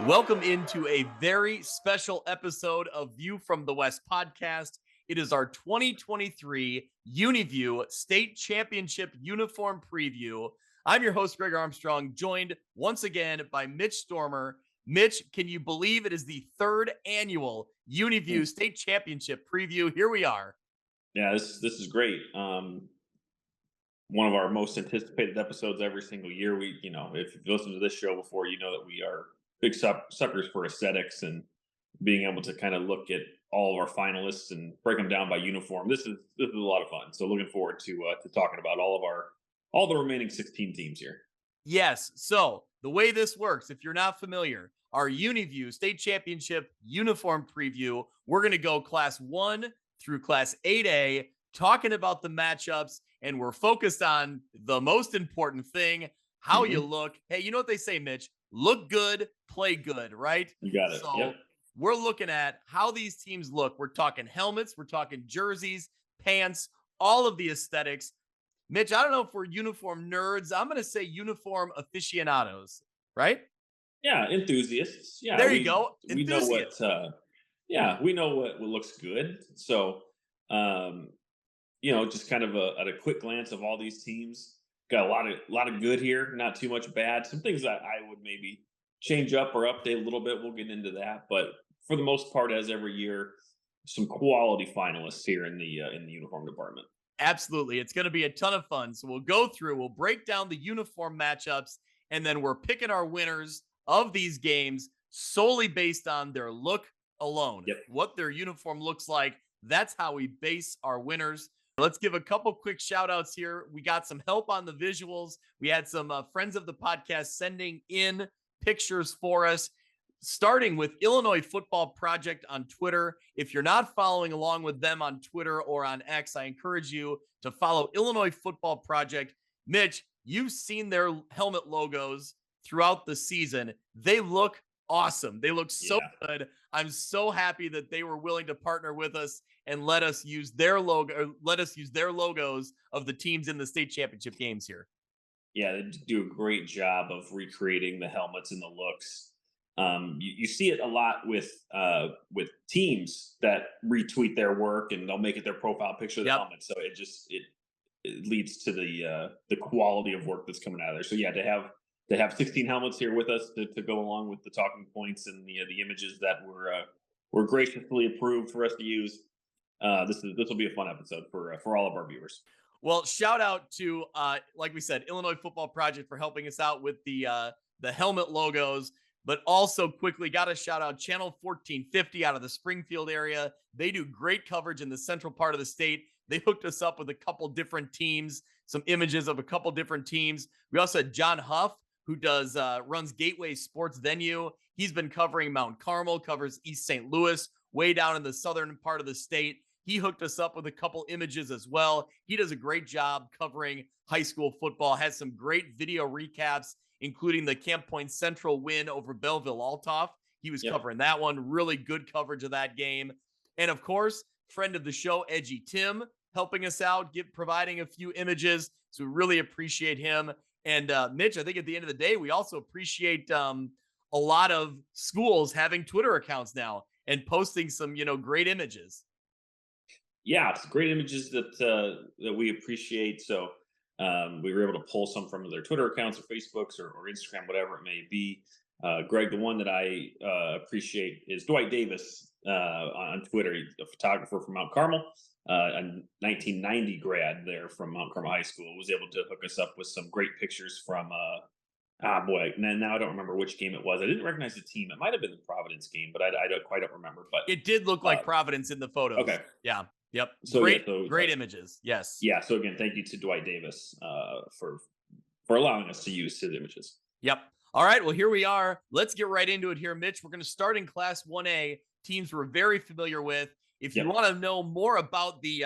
Welcome into a very special episode of View from the West podcast. It is our 2023 UniView State Championship uniform preview. I'm your host, Greg Armstrong, joined once again by Mitch Stormer. Mitch, can you believe it is the third annual UniView State Championship preview? Here we are. Yeah, this is great. One of our most anticipated episodes every single year. If you've listened to this show before, you know that we are big suckers for aesthetics and being able to kind of look at all of our finalists and break them down by uniform. This is a lot of fun. So looking forward to talking about all the remaining 16 teams here. Yes. So the way this works, if you're not familiar, our UniView State Championship uniform preview, we're going to go class 1 through class 8A, talking about the matchups, and we're focused on the most important thing, how you look. Hey, you know what they say, Mitch? Look good, play good, right? You got it. So Yep. we're looking at how these teams look. We're talking helmets, we're talking jerseys, pants, all of the aesthetics. Mitch, I don't know if we're uniform nerds. I'm going to say uniform aficionados, right? Yeah, enthusiasts. Yeah, There you go. we know Enthusiasts. we know what looks good. So just kind of at a quick glance of all these teams, got a lot of good here, not too much bad. Some things that I would maybe change up or update a little bit. We'll get into that, but for the most part, as every year, some quality finalists here in the uniform department. Absolutely. It's going to be a ton of fun. So we'll go through, we'll break down the uniform matchups, and then we're picking our winners of these games solely based on their look alone. Yep. What their uniform looks like. That's how we base our winners. Let's give a couple quick shout outs here. We got some help on the visuals. We had some friends of the podcast sending in pictures for us, starting with Illinois Football Project on Twitter. If you're not following along with them on Twitter or on X, I encourage you to follow Illinois Football Project. Mitch, you've seen their helmet logos throughout the season. They look awesome. They look so good. I'm so happy that they were willing to partner with us and let us use their logo, or let us use their logos of the teams in the state championship games here. Yeah, they do a great job of recreating the helmets and the looks. You see it a lot with teams that retweet their work and they'll make it their profile picture of the helmet. So it leads to the quality of work that's coming out of there. So yeah, to have 16 helmets here with us to go along with the talking points and the images that were graciously approved for us to use. This will be a fun episode for all of our viewers. Well, shout out to like we said, Illinois Football Project for helping us out with the helmet logos. But also quickly got to shout out Channel 1450 out of the Springfield area. They do great coverage in the central part of the state. They hooked us up with a couple different teams, some images of a couple different teams. We also had John Huff, who runs Gateway Sports Venue. He's been covering Mount Carmel, covers East St. Louis, way down in the southern part of the state. He hooked us up with a couple images as well. He does a great job covering high school football, has some great video recaps, including the Camp Point Central win over Belleville Althoff. He was covering that one. Really good coverage of that game. And of course, friend of the show, Edgy Tim, helping us out, providing a few images. So we really appreciate him. And Mitch, I think at the end of the day, we also appreciate a lot of schools having Twitter accounts now and posting some, great images. Yeah, it's great images that we appreciate. So we were able to pull some from their Twitter accounts or Facebooks or Instagram, whatever it may be. Greg, the one that I appreciate is Dwight Davis on Twitter. He's a photographer from Mount Carmel, a 1990 grad there from Mount Carmel High School. Was able to hook us up with some great pictures from now I don't remember which game it was. I didn't recognize the team. It might have been the Providence game, but I don't remember. But it did look like Providence in the photos. Okay. Yeah. Yep. So great images. Yes. Yeah. So again, thank you to Dwight Davis for allowing us to use his images. Yep. All right. Well, here we are. Let's get right into it here, Mitch. We're going to start in Class 1A. Teams we're very familiar with. If you want to know more about the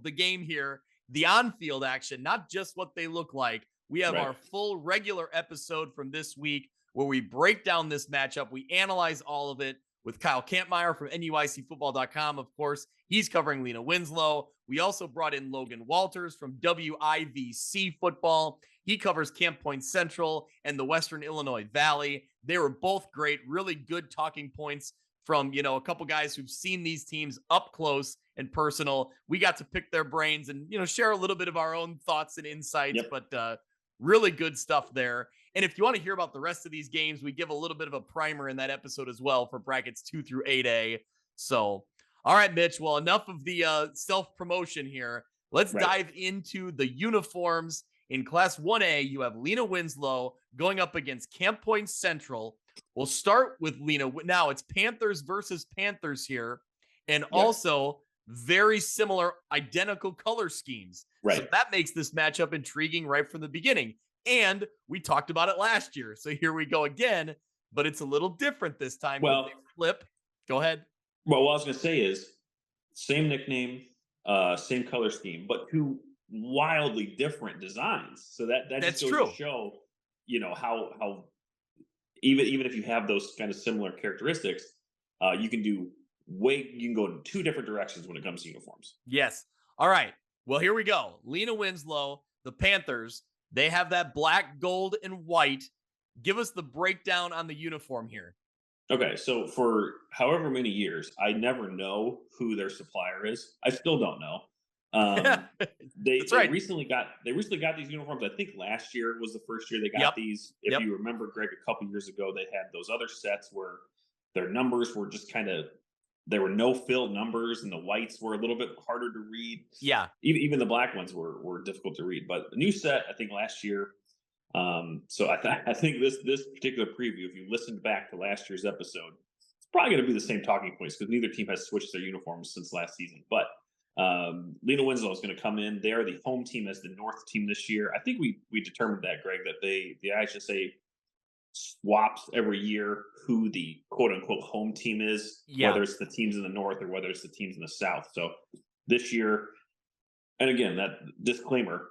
the game here, the on-field action, not just what they look like, we have our full regular episode from this week where we break down this matchup. We analyze all of it with Kyle Kampmeyer from NUICfootball.com. Of course, he's covering Lena Winslow. We also brought in Logan Walters from WIVC Football. He covers Camp Point Central and the Western Illinois Valley. They were both great, really good talking points from, a couple guys who've seen these teams up close and personal. We got to pick their brains and, share a little bit of our own thoughts and insights, Yep. but really good stuff there. And if you want to hear about the rest of these games, we give a little bit of a primer in that episode as well for brackets 2 through 8A. So, all right, Mitch. Well, enough of the self-promotion here. Let's dive into the uniforms. In Class 1A, you have Lena Winslow going up against Camp Point Central. We'll start with Lena. Now it's Panthers versus Panthers here, and also very similar, identical color schemes. Right. So that makes this matchup intriguing right from the beginning. And we talked about it last year. So here we go again, but it's a little different this time. Well, they flip. Go ahead. Well, what I was going to say is same nickname, same color scheme, but two wildly different designs. So that's just goes to show, how even if you have those kind of similar characteristics, you can go in two different directions when it comes to uniforms. Yes. All right. Well, here we go. Lena Winslow, the Panthers, they have that black, gold, and white. Give us the breakdown on the uniform here. Okay, so for however many years, I never know who their supplier is. I still don't know. They recently got these uniforms. I think last year was the first year they got these. If you remember, Greg, a couple years ago, they had those other sets where their numbers were just there were no fill numbers, and the whites were a little bit harder to read. Yeah, even the black ones were difficult to read. But the new set, I think last year. So I think this particular preview, if you listened back to last year's episode, it's probably going to be the same talking points because neither team has switched their uniforms since last season. But Lena Winslow is going to come in. They're the home team as the North team this year. I think we determined that, Greg, that the IHSA swaps every year who the quote unquote home team is, whether it's the teams in the North or whether it's the teams in the South. So this year, and again, that disclaimer,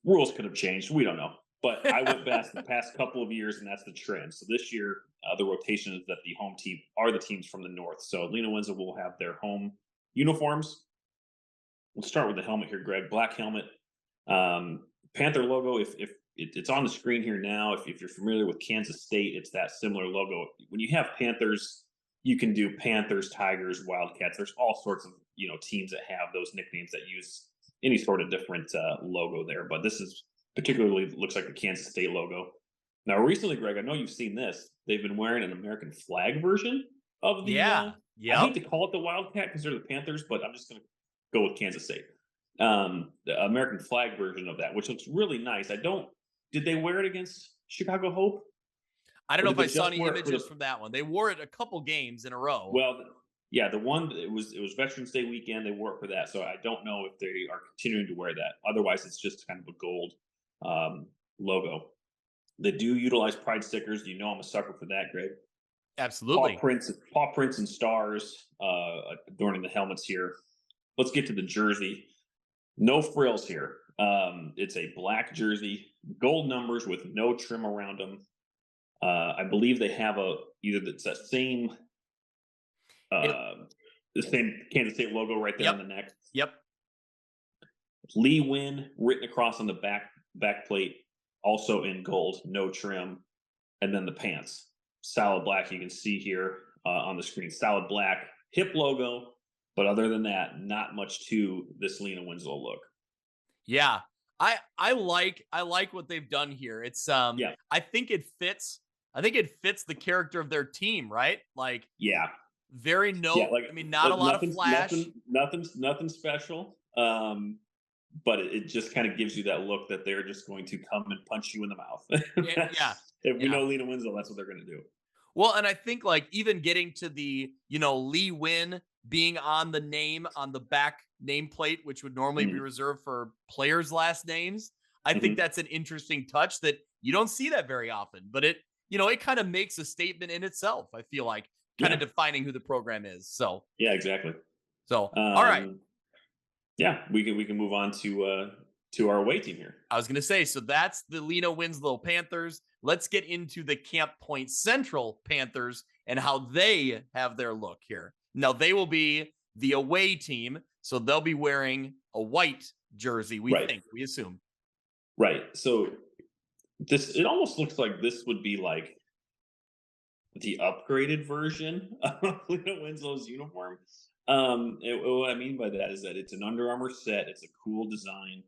rules could have changed. We don't know. But I went back the past couple of years, and that's the trend. So this year, the rotation is that the home team are the teams from the North. So Lena Winslow will have their home uniforms. We'll start with the helmet here, Greg. Black helmet. Panther logo, if it's on the screen here now, if you're familiar with Kansas State, it's that similar logo. When you have Panthers, you can do Panthers, Tigers, Wildcats. There's all sorts of teams that have those nicknames that use any sort of different logo there. But this is particularly looks like the Kansas State logo. Now, recently, Greg, I know you've seen this. They've been wearing an American flag version of the. I hate to call it the Wildcat because they're the Panthers, but I'm just going to go with Kansas State. The American flag version of that, which looks really nice. Did they wear it against Chicago Hope? I don't know if I saw any images from that one. They wore it a couple games in a row. Well, yeah, the one it was Veterans Day weekend. They wore it for that, so I don't know if they are continuing to wear that. Otherwise, it's just kind of a gold logo. They do utilize pride stickers. I'm a sucker for that, Greg. Absolutely. Paw prints and stars adorning the helmets here. Let's get to the jersey. No frills here. It's a black jersey, gold numbers with no trim around them. I believe they have it's that same the same Kansas State logo right there on the neck. Yep. Lee Win written across on the back plate, also in gold, no trim. And then the pants, solid black. You can see here on the screen, solid black hip logo. But other than that, not much to this Lena Winslow look. Yeah, I like what they've done here. It's I think it fits. I think it fits the character of their team, right? Like very not a lot of flash. Nothing special. But it just kind of gives you that look that they're just going to come and punch you in the mouth. If we know Lena Winslow, that's what they're going to do. Well, and I think even getting to the, Lee Win being on the name on the back nameplate, which would normally be reserved for players' last names. I think that's an interesting touch that you don't see that very often, but it kind of makes a statement in itself. I feel like kind of defining who the program is. So, yeah, exactly. So, all right. Yeah, we can move on to to our away team here. I was going to say, so that's the Lena Winslow Panthers. Let's get into the Camp Point Central Panthers and how they have their look here. Now, they will be the away team, so they'll be wearing a white jersey, Right. we assume. Right. So it almost looks like this would be like the upgraded version of Lena Winslow's uniform. What I mean by that is that it's an Under Armour set. It's a cool design.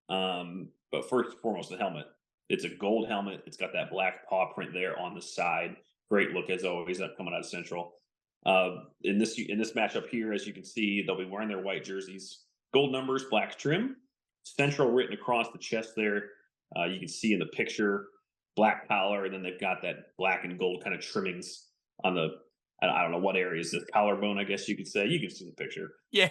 But first and foremost, the helmet. It's a gold helmet. It's got that black paw print there on the side. Great look as always. Coming out of Central. In this matchup here, as you can see, they'll be wearing their white jerseys, gold numbers, black trim, Central written across the chest there. You can see in the picture, black collar, and then they've got that black and gold kind of trimmings on the, I don't know what area is this, collarbone, I guess you could say. You can see the picture. Yeah.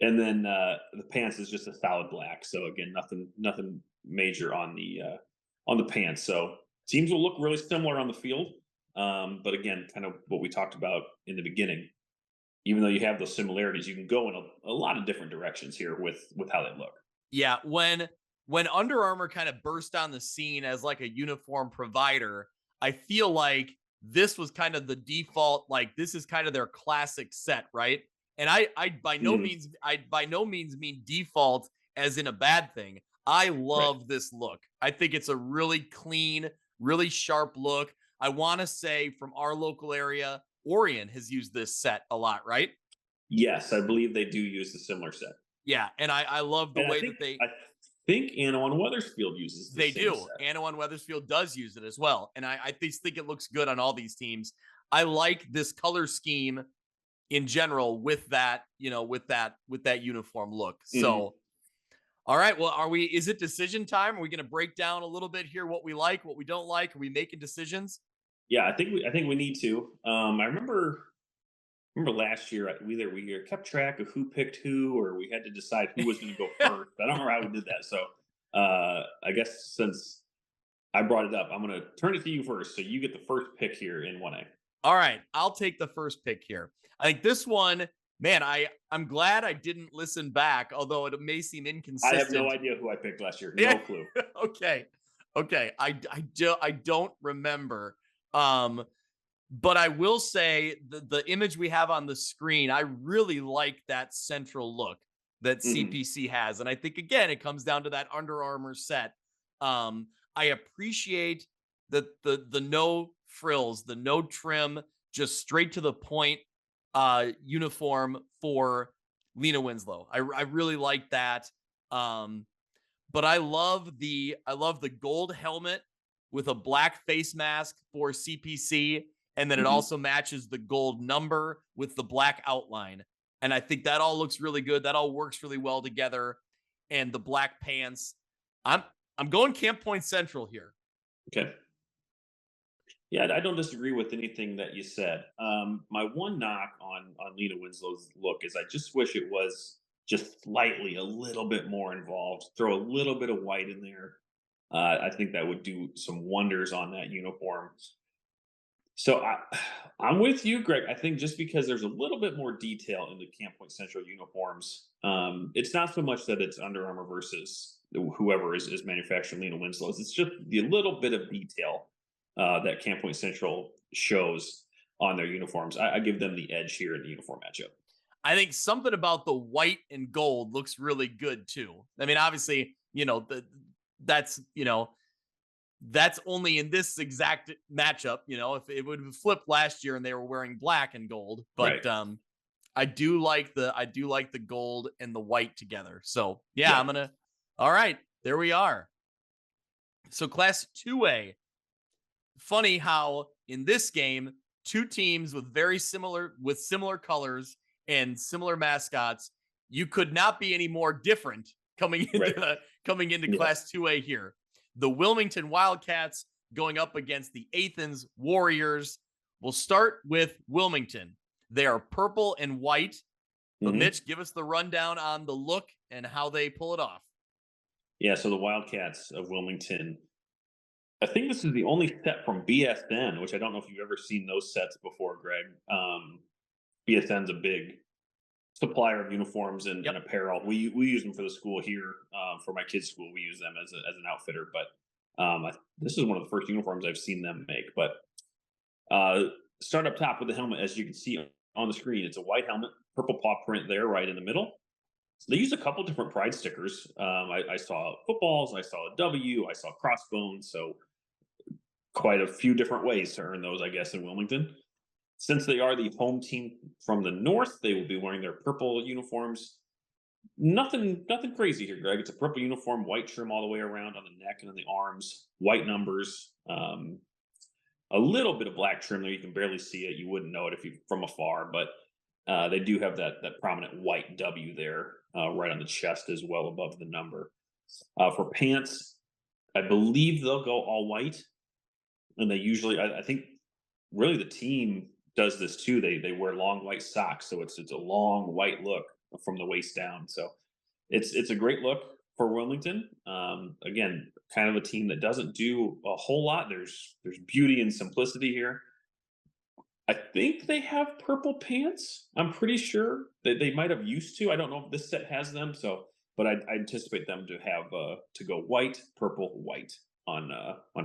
And then the pants is just a solid black. So again, nothing major on the pants. So teams will look really similar on the field. But again, kind of what we talked about in the beginning. Even though you have those similarities, you can go in a lot of different directions here with how they look. Yeah, when Under Armour kind of burst on the scene as like a uniform provider, I feel like this was kind of the default, like this is kind of their classic set, right? And I by no means mean default as in a bad thing. I Right. love this look. I think it's a really clean, really sharp look. I want to say from our local area, Orion has used this set a lot, right? Yes, I believe they do use the similar set. Yeah, and I love the And way that I think Anawan Weathersfield uses the they same do. set. Anna Weathersfield does use it as well. And I just think it looks good on all these teams. I like this color scheme in general with that, with that uniform look. Mhm. So, all right. Well, is it decision time? Are we going to break down a little bit here what we like, what we don't like? Are we making decisions? Yeah, I think we need to. I remember last year either we kept track of who picked who, or we had to decide who was going to go first. I don't remember how we did that. So I guess since I brought it up, I'm going to turn it to you first. So you get the first pick here in 1A. All right, I'll take the first pick here. I think this one, man, I'm glad I didn't listen back, although it may seem I have no inconsistent. idea who I picked last year. Yeah. No clue. Okay. Okay. I don't remember. But I will say the image we have on the screen, I really like that central look that Mhm. CPC has. And I think again, it comes down to that Under Armour set. I appreciate the no frills, the no trim, just straight to the point uniform for Lena Winslow. I really like that. But I love the gold helmet with a black face mask for CPC, and then it Mhm. also matches the gold number with the black outline. And I think that all looks really good. That all works really well together. And the black pants. I'm I'm going Camp Point Central here. Okay. Yeah, I don't disagree with anything that you said. My one knock on Lena Winslow's look is I just wish it was just slightly a little bit more involved. Throw a little bit of white in there. I think that would do some wonders on that uniform. So I'm with you, Greg. I think just because there's a little bit more detail in the Camp Point Central uniforms, it's not so much that it's Under Armour versus whoever is manufacturing Lena Winslow's. It's just the little bit of detail that Camp Point Central shows on their uniforms. I give them the edge here in the uniform matchup. I think something about the white and gold looks really good too. I mean, obviously, that's that's only in this exact matchup. If it would have flipped last year and they were wearing black and gold, Right. but I do like the gold and the white together. So yeah, Yeah. I'm gonna. All right, there we are. So Class 2A. Funny how in this game, two teams with similar colors and similar mascots, you could not be any more different coming Right. into Yeah. Class 2A here. The Wilmington Wildcats going up against the Athens Warriors. We'll start with Wilmington. They are purple and white. But Hmm. Mitch, give us the rundown on the look and how they pull it off. Yeah. So the Wildcats of Wilmington. I think this is the only set from BSN, which I don't know if you've ever seen those sets before, Greg. BSN's a big supplier of uniforms and, Yep. and apparel. We use them for the school here. For my kids' school, we use them as an outfitter. But this is one of the first uniforms I've seen them make. But start up top with the helmet, as you can see on the screen. It's a white helmet, purple paw print there, right in the middle. They use a couple different pride stickers. I saw footballs, I saw a W, I saw crossbones. So quite a few different ways to earn those, I guess, in Wilmington. Since they are the home team from the north, they will be wearing their purple uniforms. Nothing crazy here, Greg. It's a purple uniform, white trim all the way around on the neck and on the arms, white numbers, a little bit of black trim there. You can barely see it. You wouldn't know it if you from afar, but they do have that prominent white W there, right on the chest as well above the number. For pants, I believe they'll go all white, and they usually, I think, really the team does this too. They wear long white socks, so it's a long white look from the waist down. So it's a great look for Wilmington. Again, kind of a team that doesn't do a whole lot. There's beauty and simplicity here. I think they have purple pants. I'm pretty sure that they might have used to. I don't know if this set has them. So, but I anticipate them to have to go white, purple, white on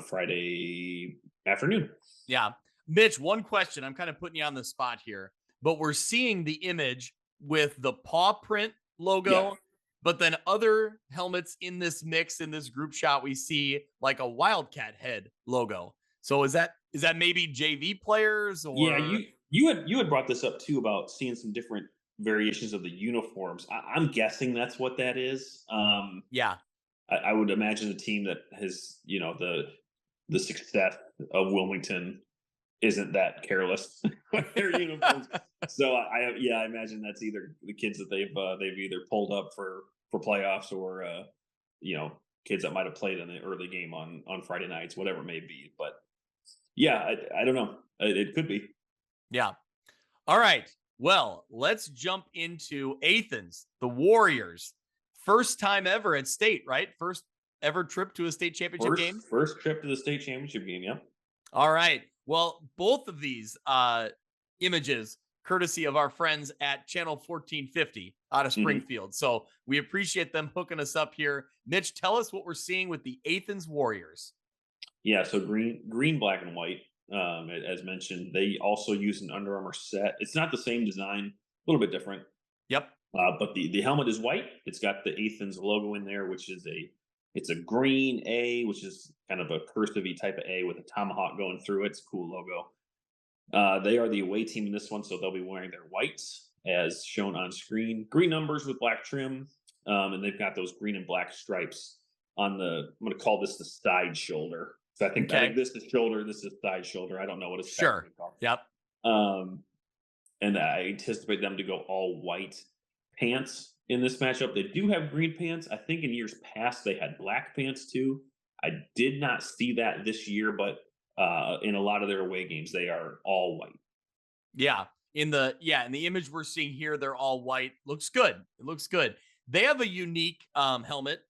Friday afternoon. Yeah. Mitch, one question. I'm kind of putting you on the spot here, but we're seeing the image with the paw print Yeah. logo, but then other helmets in this mix, in this group shot, we see like a Wildcat head logo. So is that maybe JV players Yeah, or you had brought this up too about seeing some different variations of the uniforms. I'm guessing that's what that is. yeah, I would imagine a team that has, the success of Wilmington isn't that careless with their uniforms. So I imagine that's either the kids that they've either pulled up for playoffs, or kids that might have played in the early game on Friday nights, whatever it may be. But yeah, I don't know. It could be. yeah. All right. Well, let's jump into Athens, the Warriors. First time ever at state, right? First ever trip to a state championship First game. first trip to the state championship game. Yeah. All right. Well, both of these images, courtesy of our friends at Channel 1450 out of Hmm. Springfield. So we appreciate them hooking us up here. Mitch, tell us what we're seeing with the Athens Warriors. Yeah. So green, black, and white. As mentioned, they also use an Under Armour set. It's not the same design, a little bit different. Yep. But the helmet is white. It's got the Athens logo in there, which is it's a green A, which is kind of a cursive type of A with a tomahawk going through it. It's a cool logo. They are the away team in this one, so they'll be wearing their whites as shown on screen. Green numbers with black trim, and they've got those green and black stripes on the. I'm going to call this the side shoulder. So I think Okay. this is shoulder. This is side shoulder. I don't know what it's Sure. technically called. Yep. Um, and I anticipate them to go all white pants in this matchup. They do have green pants. I think in years past they had black pants too. I did not see that this year, but in a lot of their away games, they are all white. Yeah. In the image we're seeing here, they're all white. Looks good. It looks good. They have a unique helmet.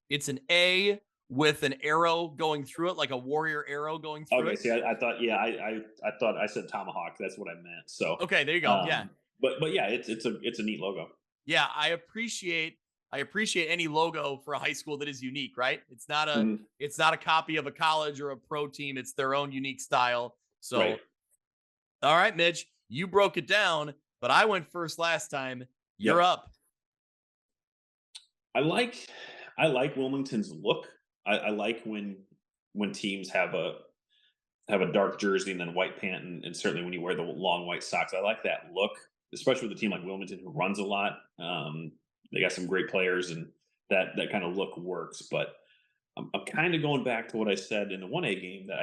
It's an A with an arrow going through it, like a warrior arrow going through Okay, it. see, I thought, yeah, I thought I said tomahawk. That's what I meant. So, Okay, there you go. Yeah. um, but yeah, it's a neat logo. Yeah, I appreciate any logo for a high school that is unique, right? It's not a Mhm. it's not a copy of a college or a pro team. It's their own unique style. Right. So, all right, Mitch, you broke it down, but I went first last time. You're Yep. up. I like I like Wilmington's look. I like when teams have a dark jersey and then white pant, and certainly when you wear the long white socks. I like that look, especially with a team like Wilmington who runs a lot. They got some great players, and that kind of look works. But I'm kind of going back to what I said in the 1A game, that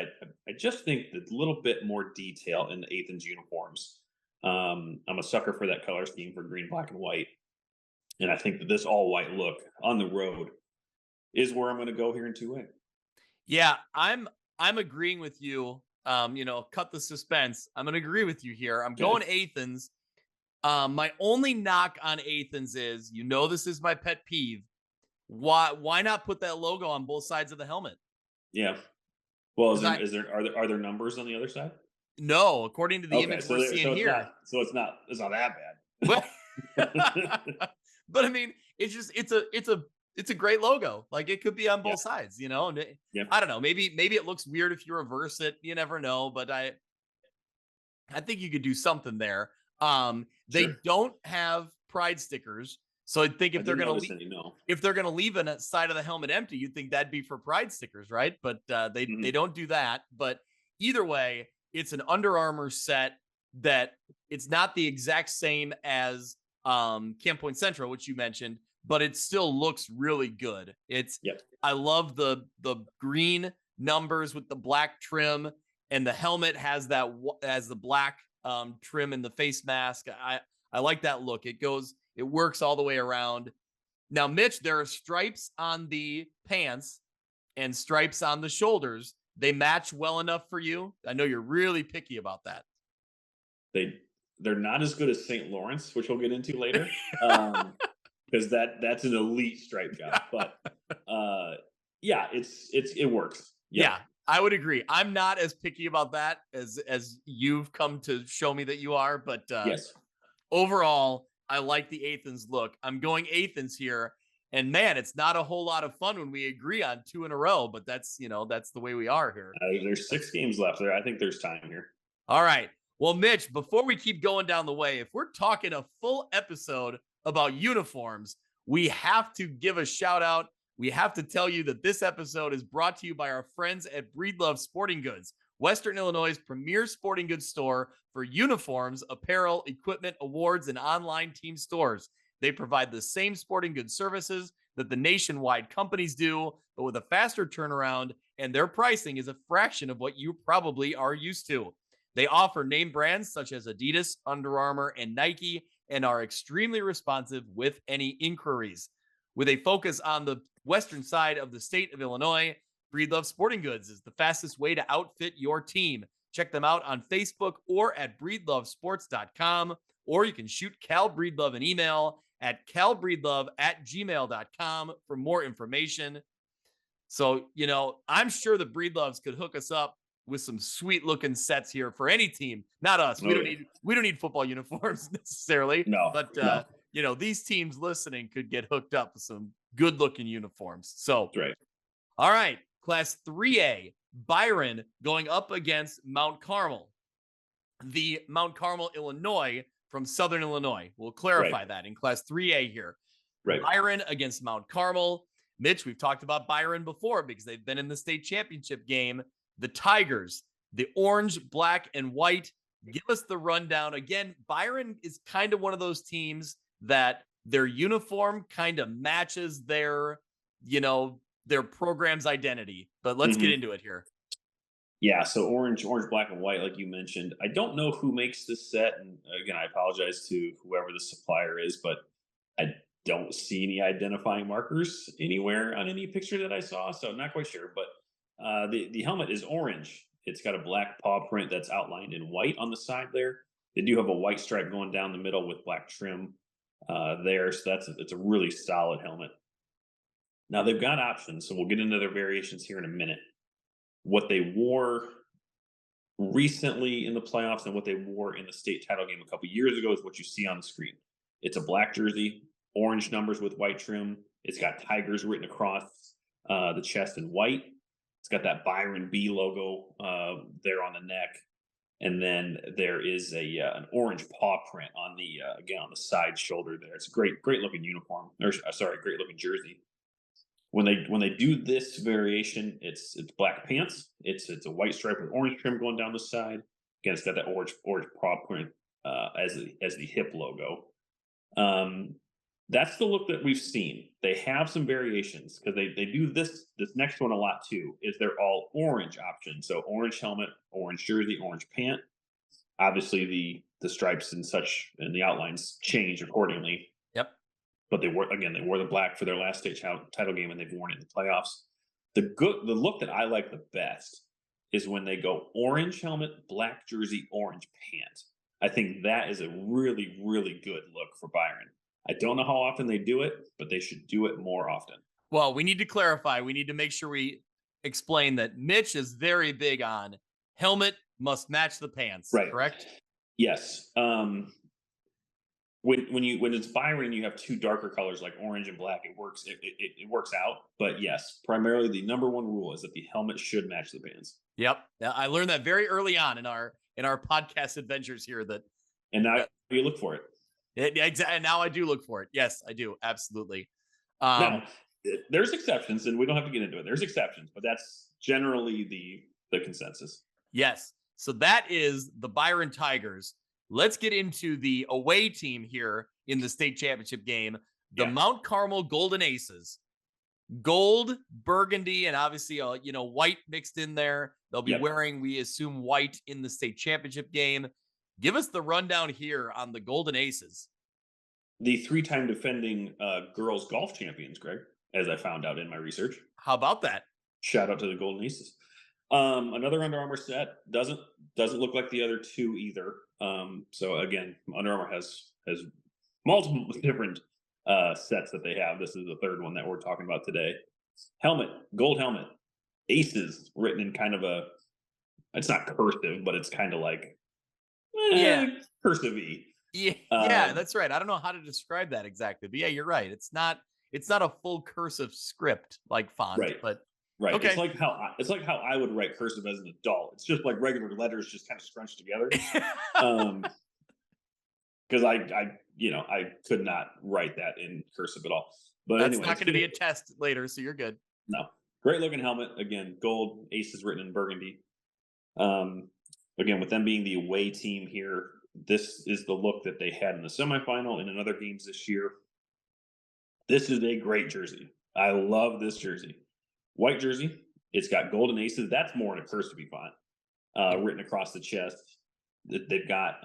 I just think that a little bit more detail in the Athens uniforms. I'm a sucker for that color scheme for green, black, and white, and I think that this all white look on the road is where I'm going to go here in 2A. Yeah, I'm agreeing with you. Cut the suspense. I'm gonna agree with you here. I'm Okay. going Athens. My only knock on Athens is, this is my pet peeve. Why not put that logo on both sides of the helmet? Yeah. Well, Because are there numbers on the other side? no, according to the Okay, image we're seeing so it's here. not, it's not that bad. Well, But I mean, it's a great logo. Like it could be on Yeah. both sides, you know. And Yeah. I don't know. Maybe it looks weird if you reverse it. You never know. But I think you could do something there. They Sure. don't have pride stickers, so I think I didn't notice any. No. if they're gonna leave a side of the helmet empty, you'd think that'd be for pride stickers, right? But they Mhm. don't do that. But either way, it's an Under Armour set that it's not the exact same as Camp Point Central, which you mentioned, but it still looks really good. Yep. I love the green numbers with the black trim, and the helmet has the black trim in the face mask. I like that look. It works all the way around. Now, Mitch, there are stripes on the pants and stripes on the shoulders. They match well enough for you. I know you're really picky about that. They they're not as good as St. Lawrence, which we'll get into later, because that's an elite stripe job. But yeah, it works. Yep. Yeah, I would agree. I'm not as picky about that as you've come to show me that you are, but Yes. overall, I like the Athens look. I'm going Athens here. And man, it's not a whole lot of fun when we agree on two in a row, but that's the way we are here. There's 6 games left there. I think there's time here. All right. Well, Mitch, before we keep going down the way, if we're talking a full episode about uniforms, we have to give a shout out. We have to tell you that this episode is brought to you by our friends at Breedlove Sporting Goods, Western Illinois' premier sporting goods store for uniforms, apparel, equipment, awards, and online team stores. They provide the same sporting goods services that the nationwide companies do, but with a faster turnaround, and their pricing is a fraction of what you probably are used to. They offer name brands such as Adidas, Under Armour, and Nike, and are extremely responsive with any inquiries. With a focus on the western side of the state of Illinois, Breedlove Sporting Goods is the fastest way to outfit your team. Check them out on Facebook or at breedlovesports.com, or you can shoot Cal Breedlove an email at calbreedlove@gmail.com for more information. So, I'm sure the Breedloves could hook us up with some sweet looking sets here for any team. Not us. Oh, yeah. We don't need football uniforms necessarily, No. but No. these teams listening could get hooked up with some good looking uniforms. So, That's right. all right, Class 3A, Byron going up against Mount Carmel. The Mount Carmel, Illinois from Southern Illinois. We'll clarify Right. that in Class 3A here. Right. Byron against Mount Carmel. Mitch, we've talked about Byron before because they've been in the state championship game. The Tigers, the orange, black, and white. Give us the rundown. Again, Byron is kind of one of those teams that their uniform kind of matches their program's identity. But let's get into it here. Yeah, so orange, black, and white, like you mentioned. I don't know who makes this set, and again, I apologize to whoever the supplier is, but I don't see any identifying markers anywhere on any picture that I saw, so I'm not quite sure. But the helmet is orange. It's got a black paw print that's outlined in white on the side there. They do have a white stripe going down the middle with black trim there, so it's a really solid helmet. Now they've got options, so we'll get into their variations here in a minute. What they wore recently in the playoffs and what they wore in the state title game a couple years ago is what you see on the screen. It's a black jersey, orange numbers with white trim. It's got Tigers written across the chest in white. It's got that Byron B logo there on the neck, and then there is an orange paw print on the again on the side shoulder there. It's a great looking uniform, or sorry, great looking jersey. When they do this variation, it's black pants. It's a white stripe with orange trim going down the side. Again, it's got that orange paw print as the hip logo. That's the look that we've seen. They have some variations because they do this next one a lot too. Is they're all orange options. So orange helmet, orange jersey, orange pant. Obviously the stripes and such and the outlines change accordingly. Yep. But they wore the black for their last state title game, and they've worn it in the playoffs. The look that I like the best is when they go orange helmet, black jersey, orange pant. I think that is a really, really good look for Byron. I don't know how often they do it, but they should do it more often. Well, we need to clarify. We need to make sure we explain that Mitch is very big on helmet must match the pants, right? Correct? Yes. when it's Byron and you have two darker colors like orange and black, it works. It works out. But yes, primarily the number one rule is that the helmet should match the bands. Yep. I learned that very early on in our podcast adventures here that And now that you look for it. exactly. Now I do look for it. Yes, I do. Absolutely. Now, there's exceptions, and we don't have to get into it. There's exceptions, but that's generally the consensus. Yes. So that is the Byron Tigers. Let's get into the away team here in the state championship game, the Yeah. Mount Carmel Golden Aces. Gold, burgundy, and obviously, white mixed in there. They'll be Yep. wearing, we assume, white in the state championship game. Give us the rundown here on the Golden Aces. The three-time defending girls golf champions, Greg, as I found out in my research. How about that? Shout out to the Golden Aces. Another Under Armour set doesn't look like the other two either. So again, Under Armour has multiple different sets that they have. This is the third one that we're talking about today. Helmet, gold helmet, Aces written in kind of a, it's not cursive, but it's kind of like cursive-y. Yeah, that's right. I don't know how to describe that exactly, but yeah, you're right. It's not a full cursive script like font, Right. but Right. okay. It's like how I would write cursive as an adult. It's just like regular letters, just kind of scrunched together. Because I could not write that in cursive at all. But That's anyway, not going to be a test later, so you're good. no. Great looking helmet. Again, gold, Aces written in burgundy. Again, with them being the away team here, this is the look that they had in the semifinal and in other games this year. This is a great jersey. I love this jersey. White jersey. It's got golden Aces. That's more in a cursive font, written across the chest. They've got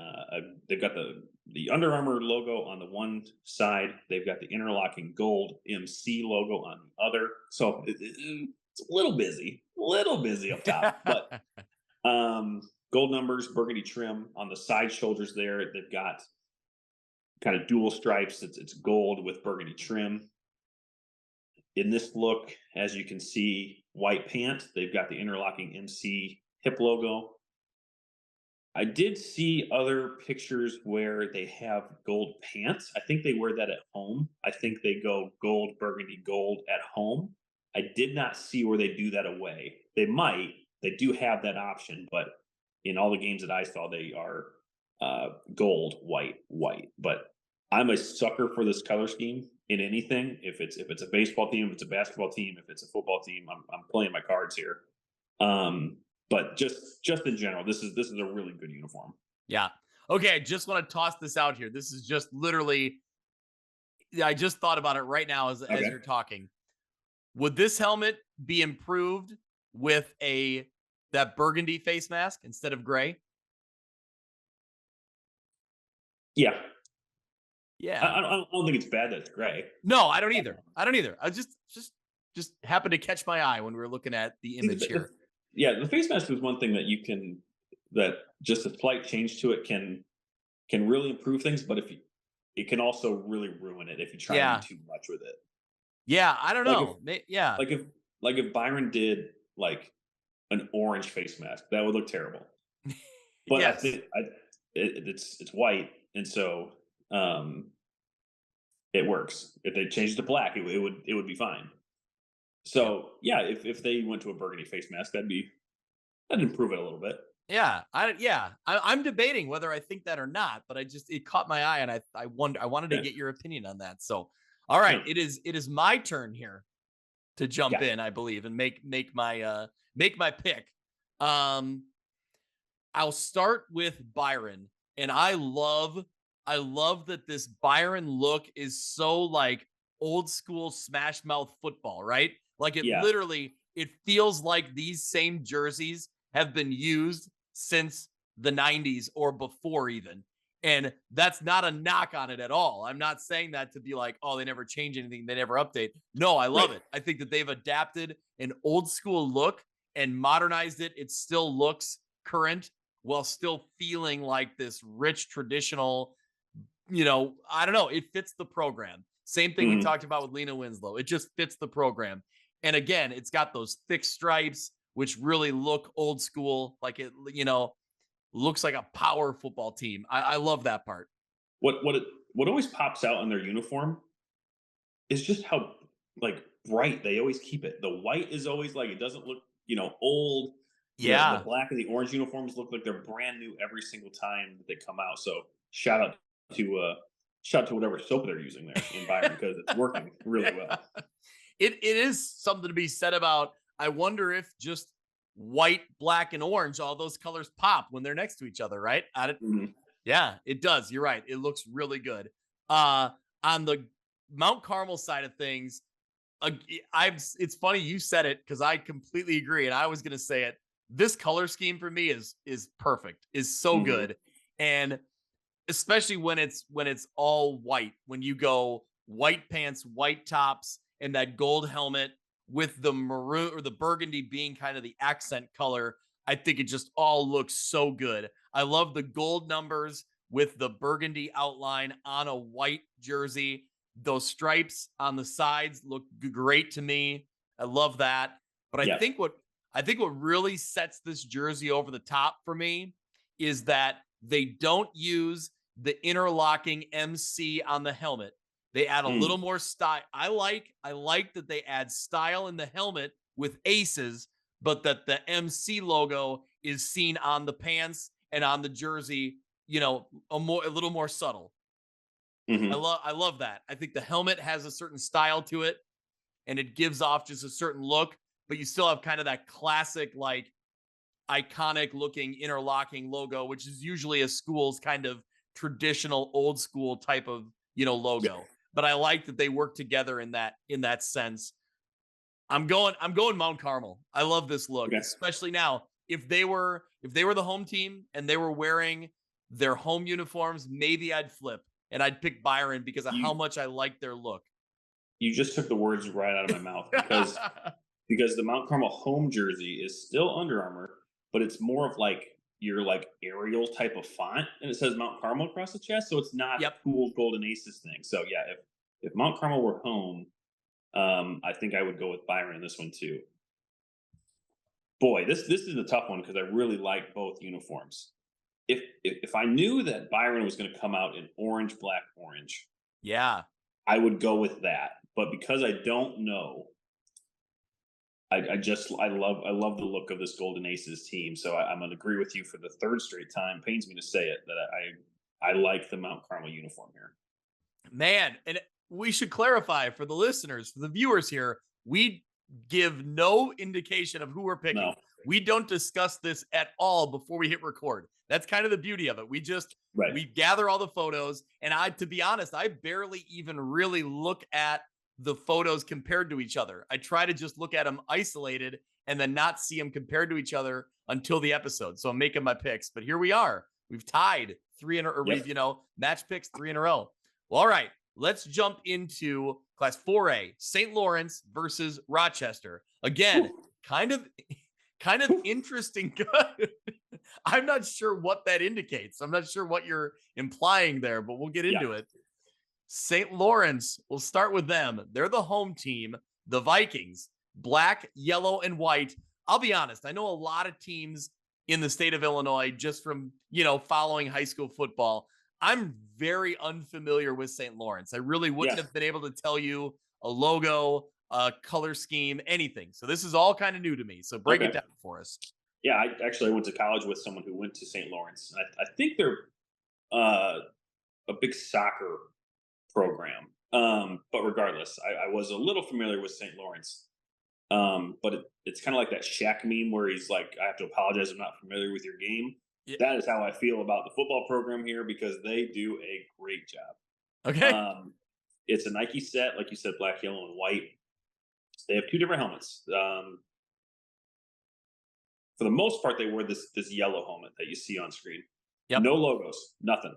the Under Armour logo on the one side. They've got the interlocking gold MC logo on the other. So it's a little busy up top, but gold numbers, burgundy trim on the side shoulders there. They've got kind of dual stripes. It's gold with burgundy trim. In this look, as you can see, white pant. They've got the interlocking MC hip logo. I did see other pictures where they have gold pants. I think they wear that at home. I think they go gold, burgundy, gold at home. I did not see where they do that away. They might. They do have that option, but in all the games that I saw, they are gold, white, white. But I'm a sucker for this color scheme in anything. If it's a baseball team, if it's a basketball team, if it's a football team, I'm playing my cards here. But just in general, this is a really good uniform. Yeah. Okay, I just want to toss this out here. This is just literally, I just thought about it right now as you're talking. Would this helmet be improved with that burgundy face mask instead of gray? Yeah. Yeah. I don't think it's bad that it's gray. No, I don't either. I just happened to catch my eye when we were looking at the image here. Yeah, the face mask is one thing that just a slight change to it can really improve things, but it can also really ruin it if you try to do too much with it. Yeah, I don't know. If Byron did like an orange face mask, that would look terrible. But yes. I think it's white, and so it works. If they changed it to black, it would be fine. So yeah, if they went to a burgundy face mask, that'd improve it a little bit. Yeah, I'm debating whether I think that or not, but it caught my eye, and I wanted to get your opinion on that. So, all right, it is my turn here to jump in, I believe, and make my pick. I'll start with Byron, and I love that this Byron look is so like old school Smash Mouth football, right? Like literally, it feels like these same jerseys have been used since the 90s or before even. And that's not a knock on it at all. I'm not saying that to be like, oh, they never change anything, they never update. No, I love it. I think that they've adapted an old school look and modernized it. It still looks current while still feeling like this rich traditional, I don't know, it fits the program. Same thing we talked about with Lena Winslow. It just fits the program. And again, it's got those thick stripes, which really look old school, like it, looks like a power football team. I love that part. What what always pops out in their uniform is just how like bright they always keep it. The white is always like it doesn't look, old. The Yeah. black and the orange uniforms look like they're brand new every single time that they come out. So shout out to whatever soap they're using there in Byron because it's working really Yeah. well. It is something to be said about. I wonder if just white, black, and orange, all those colors pop when they're next to each other, right? Mhm. Yeah, it does. You're right. It looks really good. Uh, on the Mount Carmel side of things, it's funny you said it because I completely agree, and I was going to say it. This color scheme for me is perfect. Is so Mhm. good, and especially when it's all white. When you go white pants, white tops, and that gold helmet with the maroon or the burgundy being kind of the accent color, I think it just all looks so good. I love the gold numbers with the burgundy outline on a white jersey. Those stripes on the sides look great to me. I love that. But I Yeah. think what really sets this jersey over the top for me is that they don't use the interlocking MC on the helmet. They add a little Mm. more style. I like that they add style in the helmet with aces, but that the MC logo is seen on the pants and on the jersey, a little more subtle. Mhm. I love that. I think the helmet has a certain style to it and it gives off just a certain look, but you still have kind of that classic like iconic looking interlocking logo, which is usually a school's kind of traditional old school type of, Yeah. logo. But I like that they work together in that sense. I'm going Mount Carmel. I love this look, Okay. especially now. If they were the home team and they were wearing their home uniforms, maybe I'd flip and I'd pick Byron because of how You much I like their look. you just took the words right out of my mouth because the Mount Carmel home jersey is still Under Armour, but it's more of like your like Arial type of font, and it says Mount Carmel across the chest, so it's not the Yep. cool Golden Aces thing. So yeah, if Mount Carmel were home, I think I would go with Byron in this one too. Boy, this is a tough one because I really like both uniforms. If I knew that Byron was going to come out in orange, black, orange, Yeah. I would go with that. But because I don't know, I love the look of this Golden Aces team. So I'm gonna agree with you for the third straight time. Pains me to say it that I like the Mount Carmel uniform here. Man, and we should clarify for the listeners, for the viewers here, we give no indication of who we're No, picking. We don't discuss this at all before we hit record. That's kind of the beauty of it. right? We gather all the photos, and to be honest, I barely even really look at the photos compared to each other. I try to just look at them isolated and then not see them compared to each other until the episode. So I'm making my picks, but here we are. We've tied three in a, or we've, Yep. match picks 3 in a row. Well, all right, let's jump into Class 4A, St. Lawrence versus Rochester. Again, Whew, kind of kind of whew. interesting. I'm not sure what that indicates. I'm not sure what you're implying there, but we'll get Yeah, into it. St. Lawrence, we'll start with them. They're the home team, the Vikings, black, yellow, and white. I'll be honest, I know a lot of teams in the state of Illinois just from, following high school football. I'm very unfamiliar with St. Lawrence. I really wouldn't yeah. have been able to tell you a logo, a color scheme, anything. So this is all kind of new to me. So break it Okay. down for us. Yeah, I went to college with someone who went to St. Lawrence. I think they're uh, a big soccer program. But regardless, I was a little familiar with St. Lawrence. But it's kind of like that Shaq meme where he's like, I have to apologize, I'm not familiar with your game. Yeah. That is how I feel about the football program here because they do a great job. Okay. It's a Nike set, like you said, black, yellow, and white. They have two different helmets. For the most part, they wear this yellow helmet that you see on screen. Yep. No logos, nothing.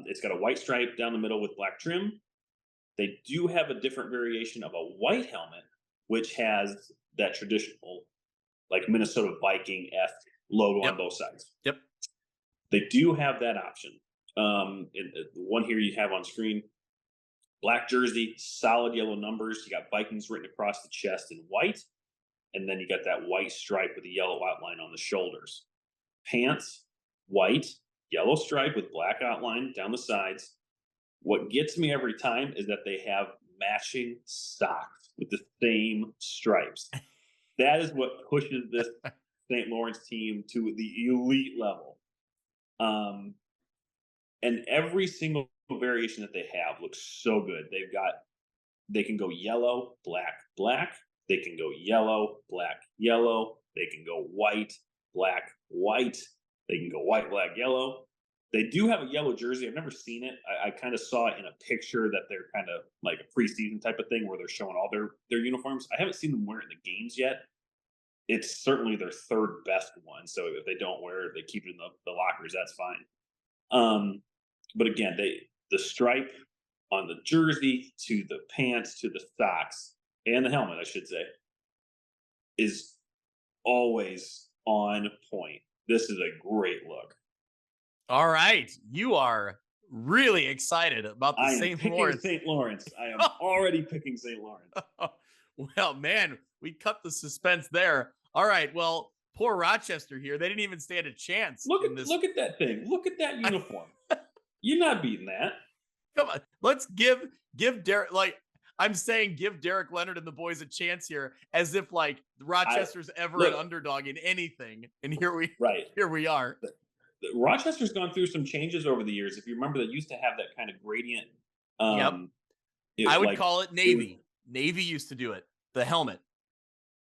It's got a white stripe down the middle with black trim. They do have a different variation of a white helmet, which has that traditional, like Minnesota Viking F logo on Yep. both sides. Yep. They do have that option. The one here you have on screen, black jersey, solid yellow numbers. You got Vikings written across the chest in white, and then you got that white stripe with a yellow outline on the shoulders. Pants, white, yellow stripe with black outline down the sides. What gets me every time is that they have matching socks with the same stripes. That is what pushes this St. Lawrence team to the elite level. Um, and every single variation that they have looks so good. They can go yellow, black, black. They can go yellow, black, yellow. They can go white, black, white. They can go white, black, yellow. They do have a yellow jersey. I've never seen it. I kind of saw it in a picture that they're kind of like a preseason type of thing where they're showing all their uniforms. I haven't seen them wear it in the games yet. It's certainly their third best one. So if they don't wear it, they keep it in the lockers. That's fine. But again, the stripe on the jersey to the pants to the socks and the helmet, I should say, is always on point. This is a great look. All right. You are really excited about the I am St. picking Lawrence. St. Lawrence. I am already picking St. Lawrence. Well, man, we cut the suspense there. All right. Well, poor Rochester here. They didn't even stand a chance. Look in at this. look at that thing. Look at that uniform. You're not beating that. Come on. Let's give Derek, like, I'm saying give Derek Leonard and the boys a chance here, as if like Rochester's ever an underdog in anything. And here we are. Rochester's gone through some changes over the years. If you remember, they used to have that kind of gradient. Yep. I would call it Navy. Navy used to do it. The helmet.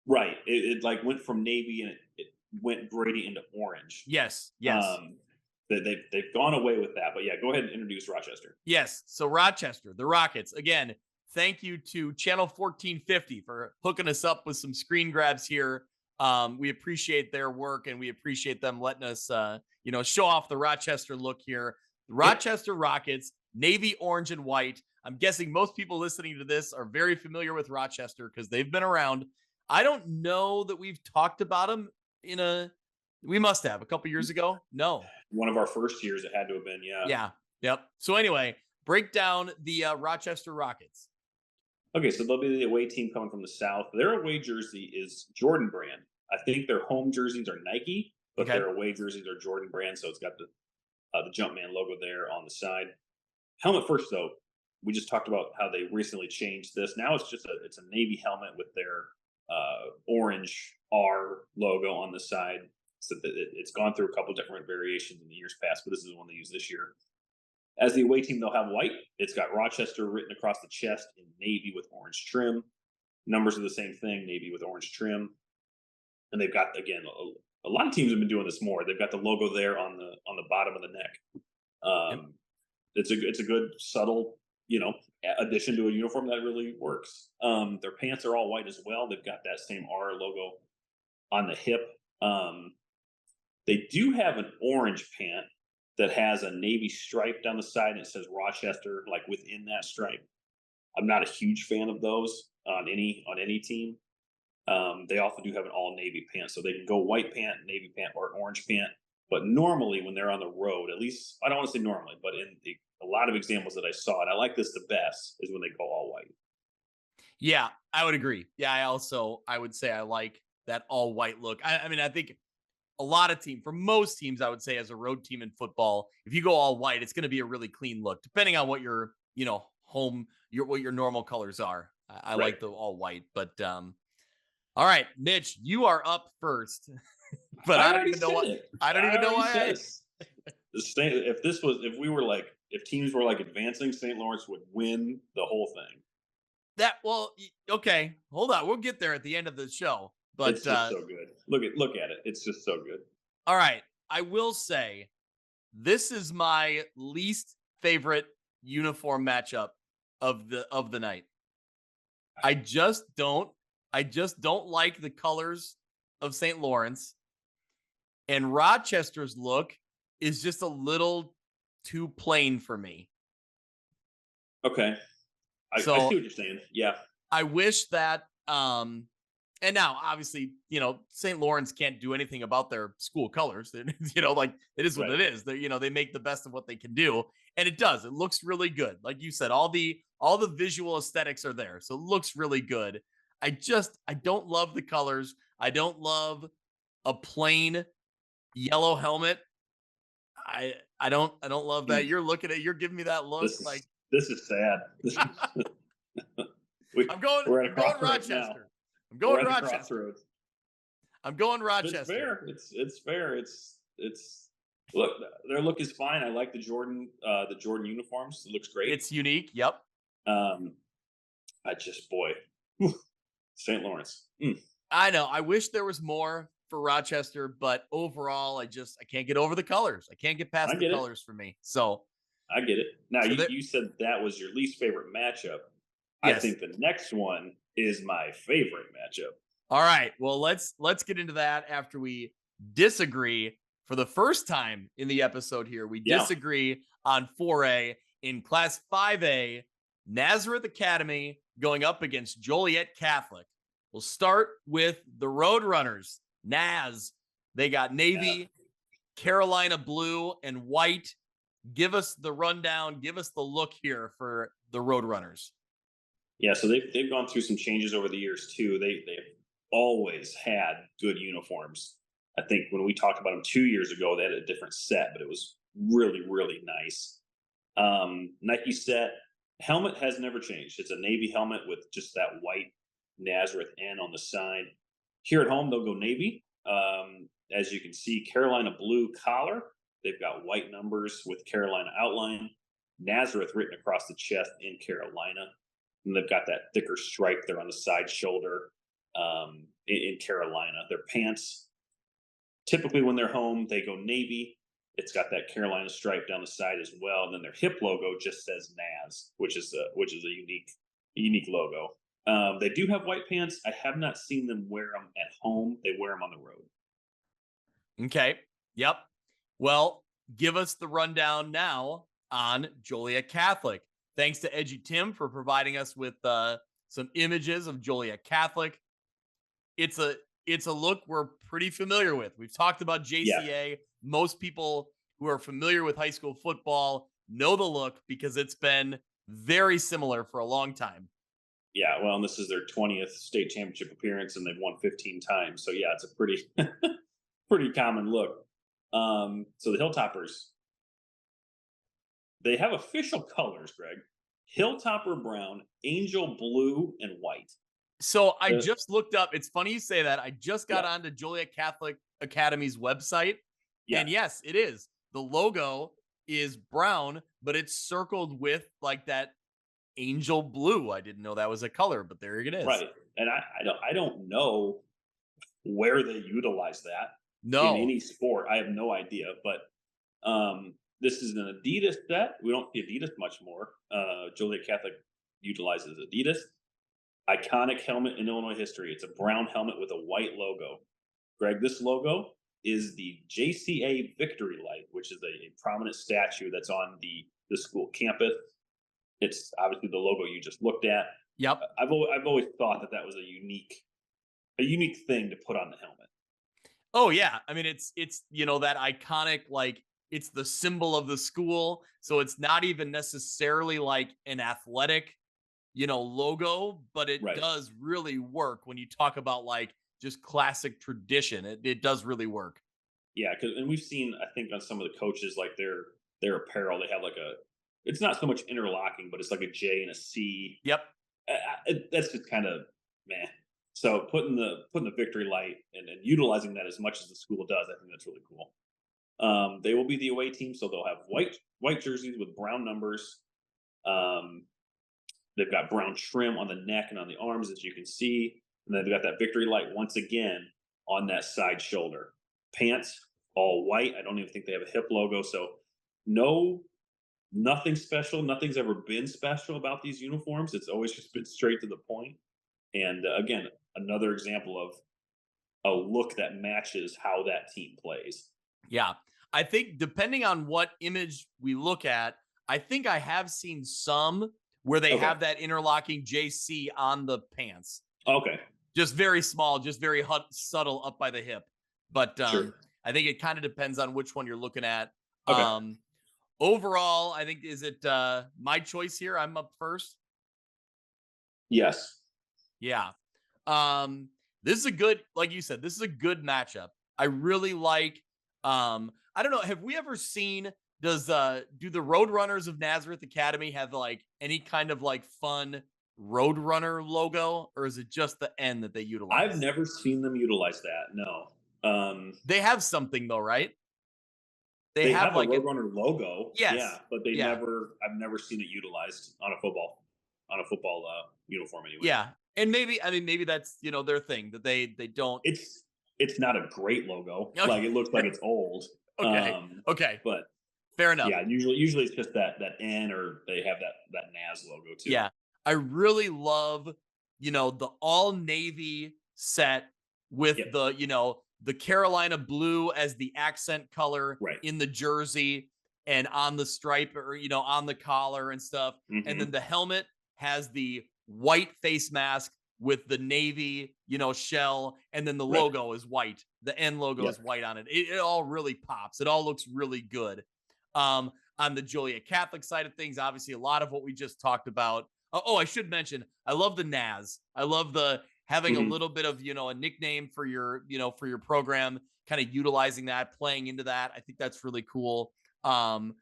Right. It like went from navy and it went gradient into orange. Yes. They've gone away with that. But yeah, go ahead and introduce Rochester. Yes. So Rochester, the Rockets. Again, thank you to Channel 1450 for hooking us up with some screen grabs here. We appreciate their work and we appreciate them letting us, show off the Rochester look here. The Rochester Rockets, navy, orange, and white. I'm guessing most people listening to this are very familiar with Rochester because they've been around. I don't know that we've talked about them we must have a couple years ago. No. One of our first years, it had to have been, yeah. Yeah. Yep. So anyway, break down the Rochester Rockets. Okay, so they'll be the away team coming from the south. Their away jersey is Jordan brand. I think their home jerseys are Nike, but their away jerseys are Jordan brand. So it's got the Jumpman logo there on the side. Helmet first, though. We just talked about how they recently changed this. Now it's a navy helmet with their orange R logo on the side. So it's gone through a couple different variations in the years past, but this is the one they use this year. As the away team, they'll have white. It's got Rochester written across the chest in navy with orange trim. Numbers are the same thing, navy with orange trim. And they've got, again, a lot of teams have been doing this more. They've got the logo there on the bottom of the neck. It's a good subtle, addition to a uniform that really works. Their pants are all white as well. They've got that same R logo on the hip. They do have an orange pant that has a navy stripe down the side and it says Rochester like within that stripe. I'm not a huge fan of those on any team. They also do have an all navy pant, so they can go white pant, navy pant, or orange pant. But normally when they're on the road, at least I don't want to say normally, but in a lot of examples that I saw, and I like this the best, is when they go all white. Yeah, I would agree. Yeah, I would say I like that all white look. I mean, I think a lot of for most teams, I would say as a road team in football, if you go all white, it's going to be a really clean look, depending on what your, what your normal colors are. I like the all white, but all right, Mitch, you are up first, but I don't even know what. I don't even know why. If teams were like advancing, St. Lawrence would win the whole thing. Okay, hold on, we'll get there at the end of the show. But it's just so good. Look at it. It's just so good. All right, I will say this is my least favorite uniform matchup of the night. I just don't like the colors of St. Lawrence, and Rochester's look is just a little too plain for me. Okay. I see what you're saying. Yeah. I wish that and now obviously, St. Lawrence can't do anything about their school colors. Like it is what it is. They make the best of what they can do. And it does. It looks really good. Like you said, all the visual aesthetics are there. So it looks really good. I don't love the colors. I don't love a plain yellow helmet. I don't love that. You're giving me that look This is sad. we, I'm going we're at a I'm going crossroads now. Rochester. I'm We're going at a Rochester. crossroads. I'm going It's Rochester. fair. It's fair. It's look. Their look is fine. I like the Jordan uniforms. It looks great. It's unique. Yep. Um, I just boy, St. Lawrence. I know. I wish there was more for Rochester, but overall, I can't get over the colors. I can't get past I the get it. colors for me. So I get it. Now So you said that was your least favorite matchup. I yes. think the next one is my favorite matchup. All right. Well, let's get into that after we disagree for the first time in the episode here. We Yeah. disagree on 4A in Class 5A, Nazareth Academy going up against Joliet Catholic. We'll start with the Roadrunners. Naz, they got Navy, Carolina blue, and white. Give us the rundown. Give us the look here for the Roadrunners. Yeah, so they've gone through some changes over the years too. They've always had good uniforms. I think when we talked about them 2 years ago, they had a different set, but it was really nice. Nike set helmet has never changed. It's a navy helmet with just that white Nazareth N on the side. Here at home, they'll go navy. As you can see, Carolina blue collar. They've got white numbers with Carolina outline. Nazareth written across the chest in Carolina. And they've got that thicker stripe there on the side shoulder in Carolina. Their pants, typically when they're home, they go navy. It's got that Carolina stripe down the side as well. And then their hip logo just says Naz, which is a unique logo. They do have white pants. I have not seen them wear them at home. They wear them on the road. Okay. Yep. Well, give us the rundown now on Joliet Catholic. Thanks to Edgy Tim for providing us with some images of Joliet Catholic. It's a look we're pretty familiar with. We've talked about JCA. Yeah. Most people who are familiar with high school football know the look because it's been very similar for a long time. Yeah, well, and this is their 20th state championship appearance, and they've won 15 times. So yeah, it's a pretty pretty common look. So the Hilltoppers, they have official colors, Greg. Hilltopper brown, angel blue, and white. So I just looked up. It's funny you say that. I just got onto Joliet Catholic Academy's website. Yeah. And yes, it is. The logo is brown, but it's circled with like that angel blue. I didn't know that was a color, but there it is. Right. And I don't know where they utilize that in any sport. I have no idea. But this is an Adidas set. We don't see Adidas much more. Joliet Catholic utilizes Adidas. Iconic helmet in Illinois history. It's a brown helmet with a white logo. Greg, this logo is the JCA Victory Light, which is a prominent statue that's on the school campus. It's obviously the logo you just looked at. Yep. I've always thought that was a unique thing to put on the helmet. Oh yeah, I mean it's that iconic, like it's the symbol of the school, so it's not even necessarily like an athletic logo, but it does really work when you talk about like just classic tradition. It does really work. Yeah, and we've seen, I think, on some of the coaches, like their apparel, they have like it's not so much interlocking, but it's like a J and a C. Yep. That's just kind of meh. So putting the victory light and utilizing that as much as the school does, I think that's really cool. They will be the away team, so they'll have white jerseys with brown numbers. They've got brown trim on the neck and on the arms, as you can see. And then they've got that victory light once again on that side shoulder. Pants, all white. I don't even think they have a hip logo. So nothing special. Nothing's ever been special about these uniforms. It's always just been straight to the point. And again, another example of a look that matches how that team plays. Yeah. I think depending on what image we look at, I think I have seen some where they have that interlocking JC on the pants. Okay. Just very small, just very subtle up by the hip. But sure. I think it kind of depends on which one you're looking at. Okay. Overall, I think, is it my choice here? I'm up first. Yes. Yeah. This is a good, like you said, this is a good matchup. I really like, I don't know. Have we ever seen do the Roadrunners of Nazareth Academy have like any kind of like fun Roadrunner logo, or is it just the N that they I've utilize? never seen them utilize that. No. They have something though, right? They They have have the like an Roadrunner logo, yeah, yes. but they Yeah. never. I've never seen it utilized on a football uniform anyway. Yeah. And maybe I mean maybe that's, their thing that they don't. It's it's not a great logo. Okay. Like it looks like it's old. Okay. Um, Okay. but Fair enough. yeah, usually it's just that N, or they have that NAS logo too. Yeah. I really love, the all navy set with Yep. the Carolina blue as the accent color Right. in the jersey and on the stripe or, on the collar and stuff. And then Hmm. the helmet has the white face mask with the navy, shell. And then the Right. logo is white. The N logo Yep. is white on it. It all really pops. It all looks really good. Um, on the Joliet Catholic side of things, obviously a lot of what we just talked about. Oh, I should mention, I love the NAS. I love the having a Hmm. little bit of, a nickname for your program, kind of utilizing that, playing into that. I think that's really cool. Um,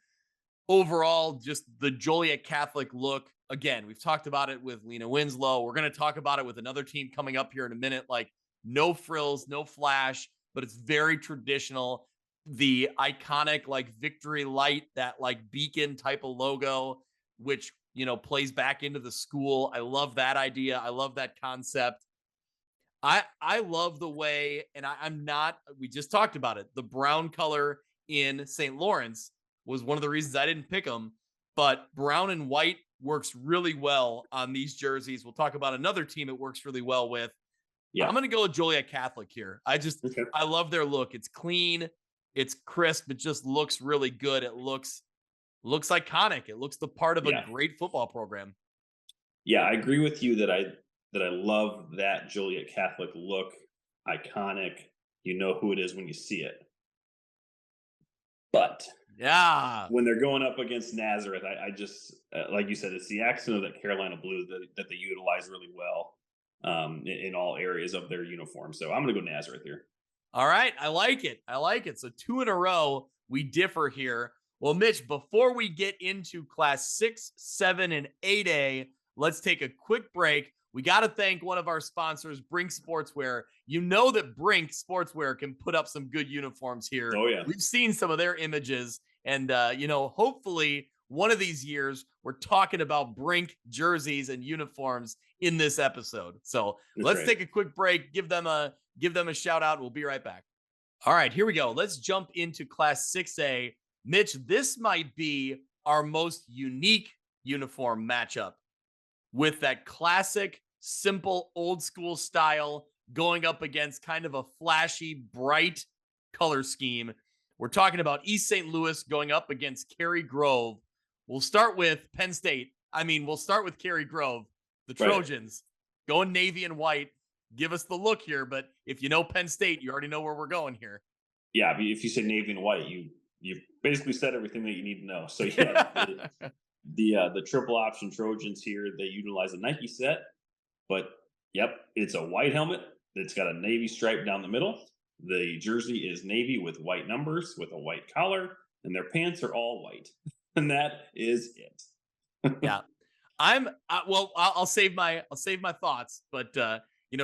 Overall, just the Joliet Catholic look. Again, we've talked about it with Lena Winslow. We're going to talk about it with another team coming up here in a minute. Like no frills, no flash, but it's very traditional. The iconic like victory light, that like beacon type of logo, which plays back into the school. I love that idea. I love that concept. I love the way, and I'm not. We just talked about it. The brown color in St. Lawrence was one of the reasons I didn't pick them, but brown and white works really well on these jerseys. We'll talk about another team it works really well with. I'm Yeah. going to go with Joliet Catholic here. Okay. I love their look. It's clean, it's crisp, it just looks really good. It looks iconic. It looks the part of a Yeah. great football program. Yeah. I agree with you that I love that Joliet Catholic look. Iconic. You know who it is when you see it. But Yeah. when they're going up against Nazareth, I just like you said, it's the accent of that Carolina blue that they utilize really well in all areas of their uniform. So I'm going to go Nazareth here. All right. I like it. I like it. So two in a row, we differ here. Well, Mitch, before we get into class 6, 7, and 8A, let's take a quick break. We got to thank one of our sponsors, Brink Sportswear. You know that Brink Sportswear can put up some good uniforms here. Oh yeah, We've seen some of their images, and hopefully one of these years we're talking about Brink jerseys and uniforms in this episode. So that's let's right. take a quick break. Give them a shout out. We'll be right back. All right, here we go. Let's jump into class 6A. Mitch, this might be our most unique uniform matchup with that classic, simple, old school style going up against kind of a flashy, bright color scheme. We're talking about East St. Louis going up against Cary Grove. We'll start with Penn State. We'll start with Cary Grove, the Right. Trojans, going navy and white. Give us the look here, but if you know Penn State, you already know where we're going here. Yeah, if you say navy and white, you basically said everything that you need to know. So yeah, the triple option Trojans here, they utilize a Nike set, but yep, it's a white helmet. It's got a navy stripe down the middle. The jersey is navy with white numbers with a white collar, and their pants are all white, and that is it. Yeah. Well, I'll save my thoughts, but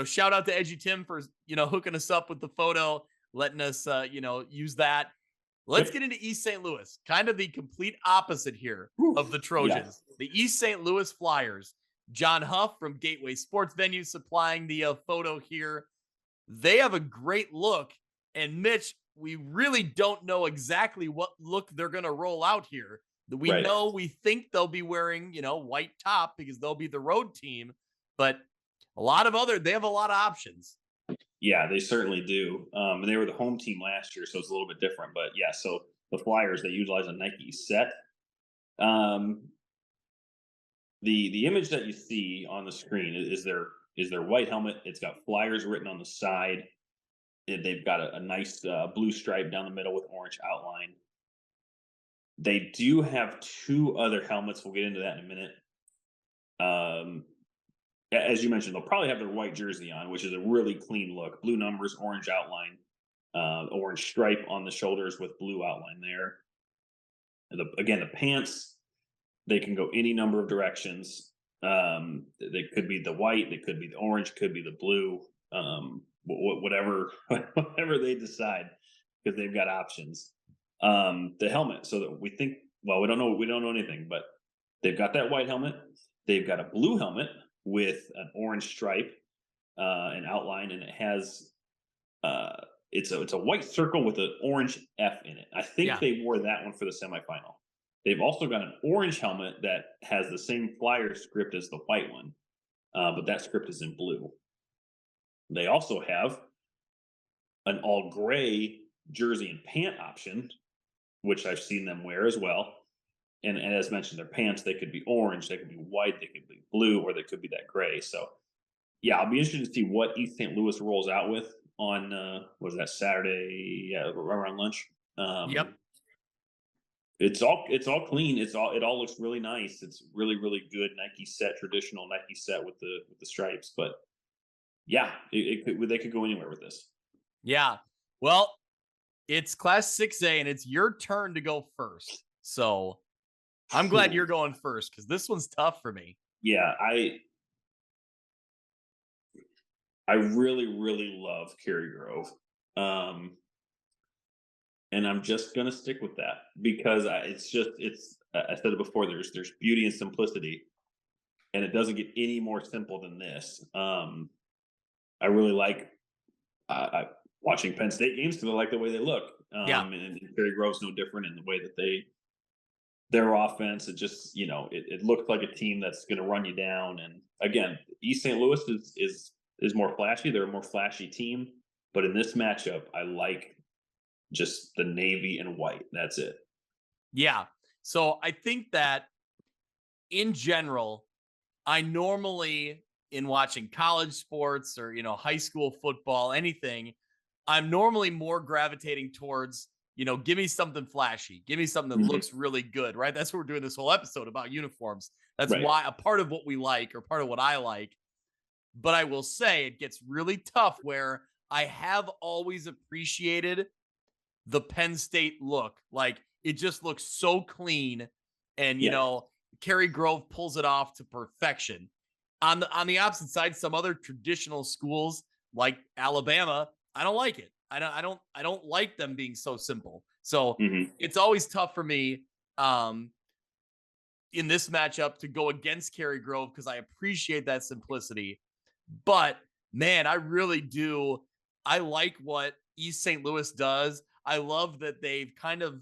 shout out to Edgy Tim for hooking us up with the photo, letting us use that. Let's Yep. get into East St. Louis, kind of the complete opposite here Whew. of the Yeah. Trojans. The East St. Louis Flyers, John Huff from Gateway Sports Venue supplying the photo here. They have a great look, and Mitch, we really don't know exactly what look they're going to roll out here. Right. We think they'll be wearing, white top because they'll be the road team, but they have a lot of options. Yeah, they certainly do. And they were the home team last year, so it's a little bit different. But yeah, so the Flyers, they utilize a Nike set. Um, the image that you see on the screen is their white helmet. It's got Flyers written on the side. They've got a nice blue stripe down the middle with orange outline. They do have two other helmets. We'll get into that in a minute. Um, as you mentioned, they'll probably have their white jersey on, which is a really clean look. Blue numbers, orange outline, orange stripe on the shoulders with blue outline there. Again, the pants, they can go any number of directions. They could be the white, they could be the orange, could be the blue, whatever whatever they decide, because they've got options. The helmet, so that we think, well, we don't know anything, but they've got that white helmet. They've got a blue helmet with an orange stripe, an outline, and it has it's a white circle with an orange F in it. I think Yeah. they wore that one for the semifinal. They've also got an orange helmet that has the same flyer script as the white one, but that script is in blue. They also have an all gray jersey and pant option, which I've seen them wear as well. And as mentioned, their pants, they could be orange, they could be white, they could be blue, or they could be that gray. So yeah, I'll be interested to see what East St. Louis rolls out with on was that Saturday? Yeah, around lunch. Yep. It's all clean. It all looks really nice. It's really good Nike set, traditional Nike set with the stripes. But yeah, they could go anywhere with this. Yeah. Well, it's Class 6A, and it's your turn to go first. So I'm glad you're going first, because this one's tough for me. Yeah, I really love Cary Grove. Um, and I'm just gonna stick with that because I said it before. There's beauty and simplicity, and it doesn't get any more simple than this. I really like watching Penn State games because I like the way they look. Yeah. And Cary Grove's no different in the way that their offense. It just it looks like a team that's going to run you down. And again, East St. Louis is more flashy. They're a more flashy team, but in this matchup, I like just the navy and white. That's it. Yeah. So I think that in general, I normally, in watching college sports or, high school football, anything, I'm normally more gravitating towards, give me something flashy. Give me something that Mhm. looks really good, right? That's what we're doing this whole episode about uniforms. That's Right. why a part of what we like, or part of what I like. But I will say it gets really tough where I have always appreciated the Penn State look. Like, it just looks so clean, and Yeah. Cary Grove pulls it off to perfection. On the opposite side, some other traditional schools like Alabama, I don't like it. I don't like them being so simple. So Hmm. it's always tough for me in this matchup to go against Cary Grove, because I appreciate that simplicity. But man, I really do. I like what East St. Louis does. I love that they've kind of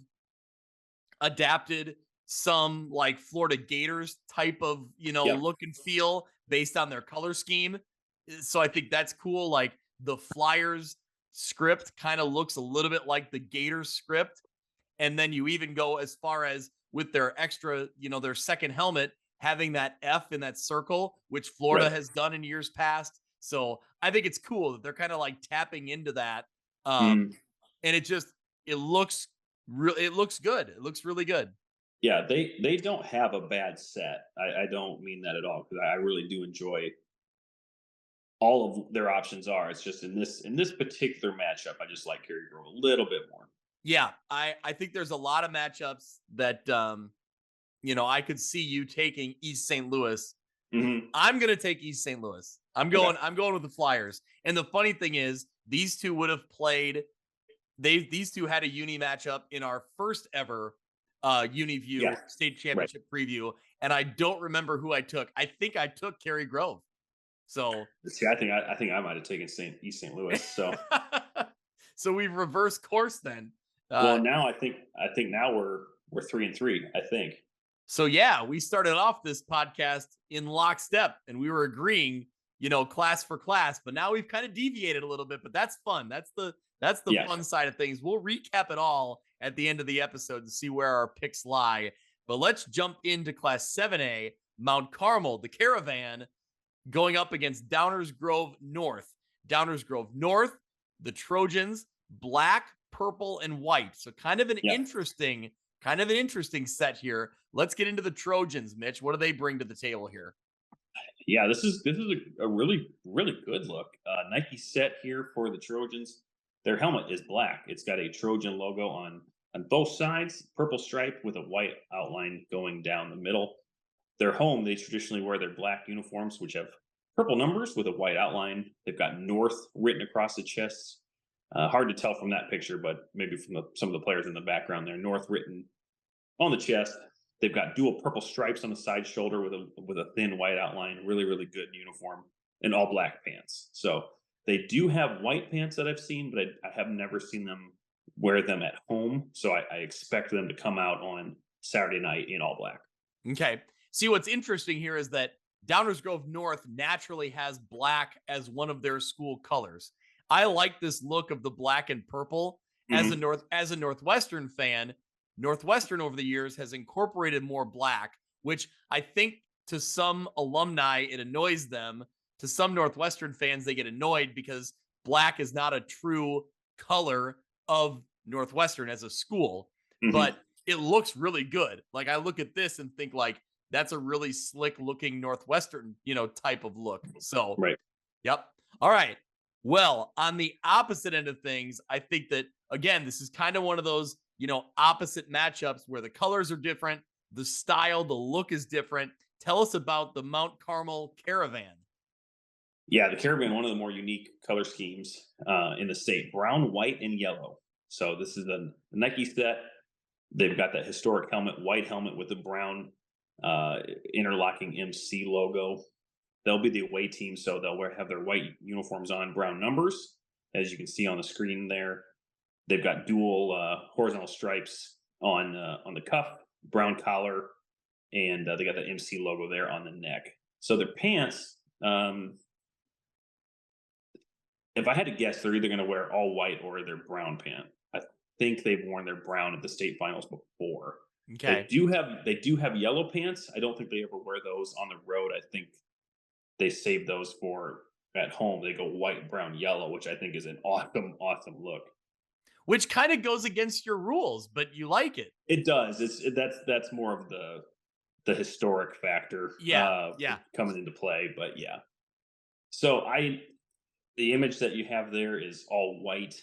adapted some like Florida Gators type of, Yep. look and feel based on their color scheme. So I think that's cool. Like, the Flyers script kind of looks a little bit like the Gators script. And then you even go as far as with their extra, their second helmet having that F in that circle, which Florida Right. has done in years past. So I think it's cool that they're kind of like tapping into that. Um, Mhm. and it looks it looks good. It looks really good. Yeah, they don't have a bad set. I don't mean that at all because I really do enjoy all of their options are. It's just in this particular matchup, I just like Cary Grove a little bit more. Yeah, I think there's a lot of matchups that I could see you taking East St. Louis. Hmm. I'm gonna take East St. Louis. Okay. I'm going with the Flyers. And the funny thing is, these two would have played. These two had a uni matchup in our first ever Yeah. UniView State Right. Championship preview, and I don't remember who I took. I think I took Cary Grove. So, See, I think I might have taken East St. Louis. So so we've reversed course then. well, Uh, now I think now we're 3-3. I think. So yeah, we started off this podcast in lockstep, and we were agreeing, class for class, but now we've kind of deviated a little bit, but that's fun. That's the Yeah. fun side of things. We'll recap it all at the end of the episode to see where our picks lie. But let's jump into Class 7A, Mount Carmel, the Caravan, going up against Downers Grove North. Downers Grove North, the Trojans, black, purple, and white. So Yeah. kind of an interesting set here. Let's get into the Trojans, Mitch. What do they bring to the table here? Yeah. This is a really good look. Nike set here for the Trojans. Their helmet is black. It's got a Trojan logo on on both sides, purple stripe with a white outline going down the middle. Their home, they traditionally wear their black uniforms, which have purple numbers with a white outline. They've got North written across the chests. Hard to tell from that picture, but maybe from some of the players in the background there. North written on the chest. They've got dual purple stripes on the side shoulder with a thin white outline. Really, really good uniform, and all black pants. So they do have white pants that I've seen, but I have never seen them wear them at home. So I expect them to come out on Saturday night in all black. Okay. See, what's interesting here is that Downers Grove North naturally has black as one of their school colors. I like this look of the black and purple. Mhm. As a Northwestern fan, Northwestern over the years has incorporated more black, which I think to some alumni it annoys them. To some Northwestern fans, they get annoyed because black is not a true color of Northwestern as a school, Mhm. but it looks really good. Like I look at this and think like that's a really slick looking Northwestern, type of look. So, Right. yep. All right. Well, on the opposite end of things, I think that again, this is kind of one of those, opposite matchups where the colors are different, the style, the look is different. Tell us about the Mount Carmel Caravan. Yeah, the Caravan, one of the more unique color schemes in the state: brown, white, and yellow. So this is the Nike set. They've got that historic helmet, white helmet with the brown interlocking MC logo. They'll be the away team, so have their white uniforms on, brown numbers, as you can see on the screen there. They've got dual horizontal stripes on the cuff, brown collar, and they got the MC logo there on the neck. So their pants, if I had to guess, they're either going to wear all white or their brown pant. I think they've worn their brown at the state finals before. Okay. They do have yellow pants. I don't think they ever wear those on the road. I think they save those for at home. They go white, brown, yellow, which I think is an awesome look. Which kind of goes against your rules, but you like it. It does. That's more of the historic factor Yeah. Yeah. coming into play. But yeah, so I the image that you have there is all white.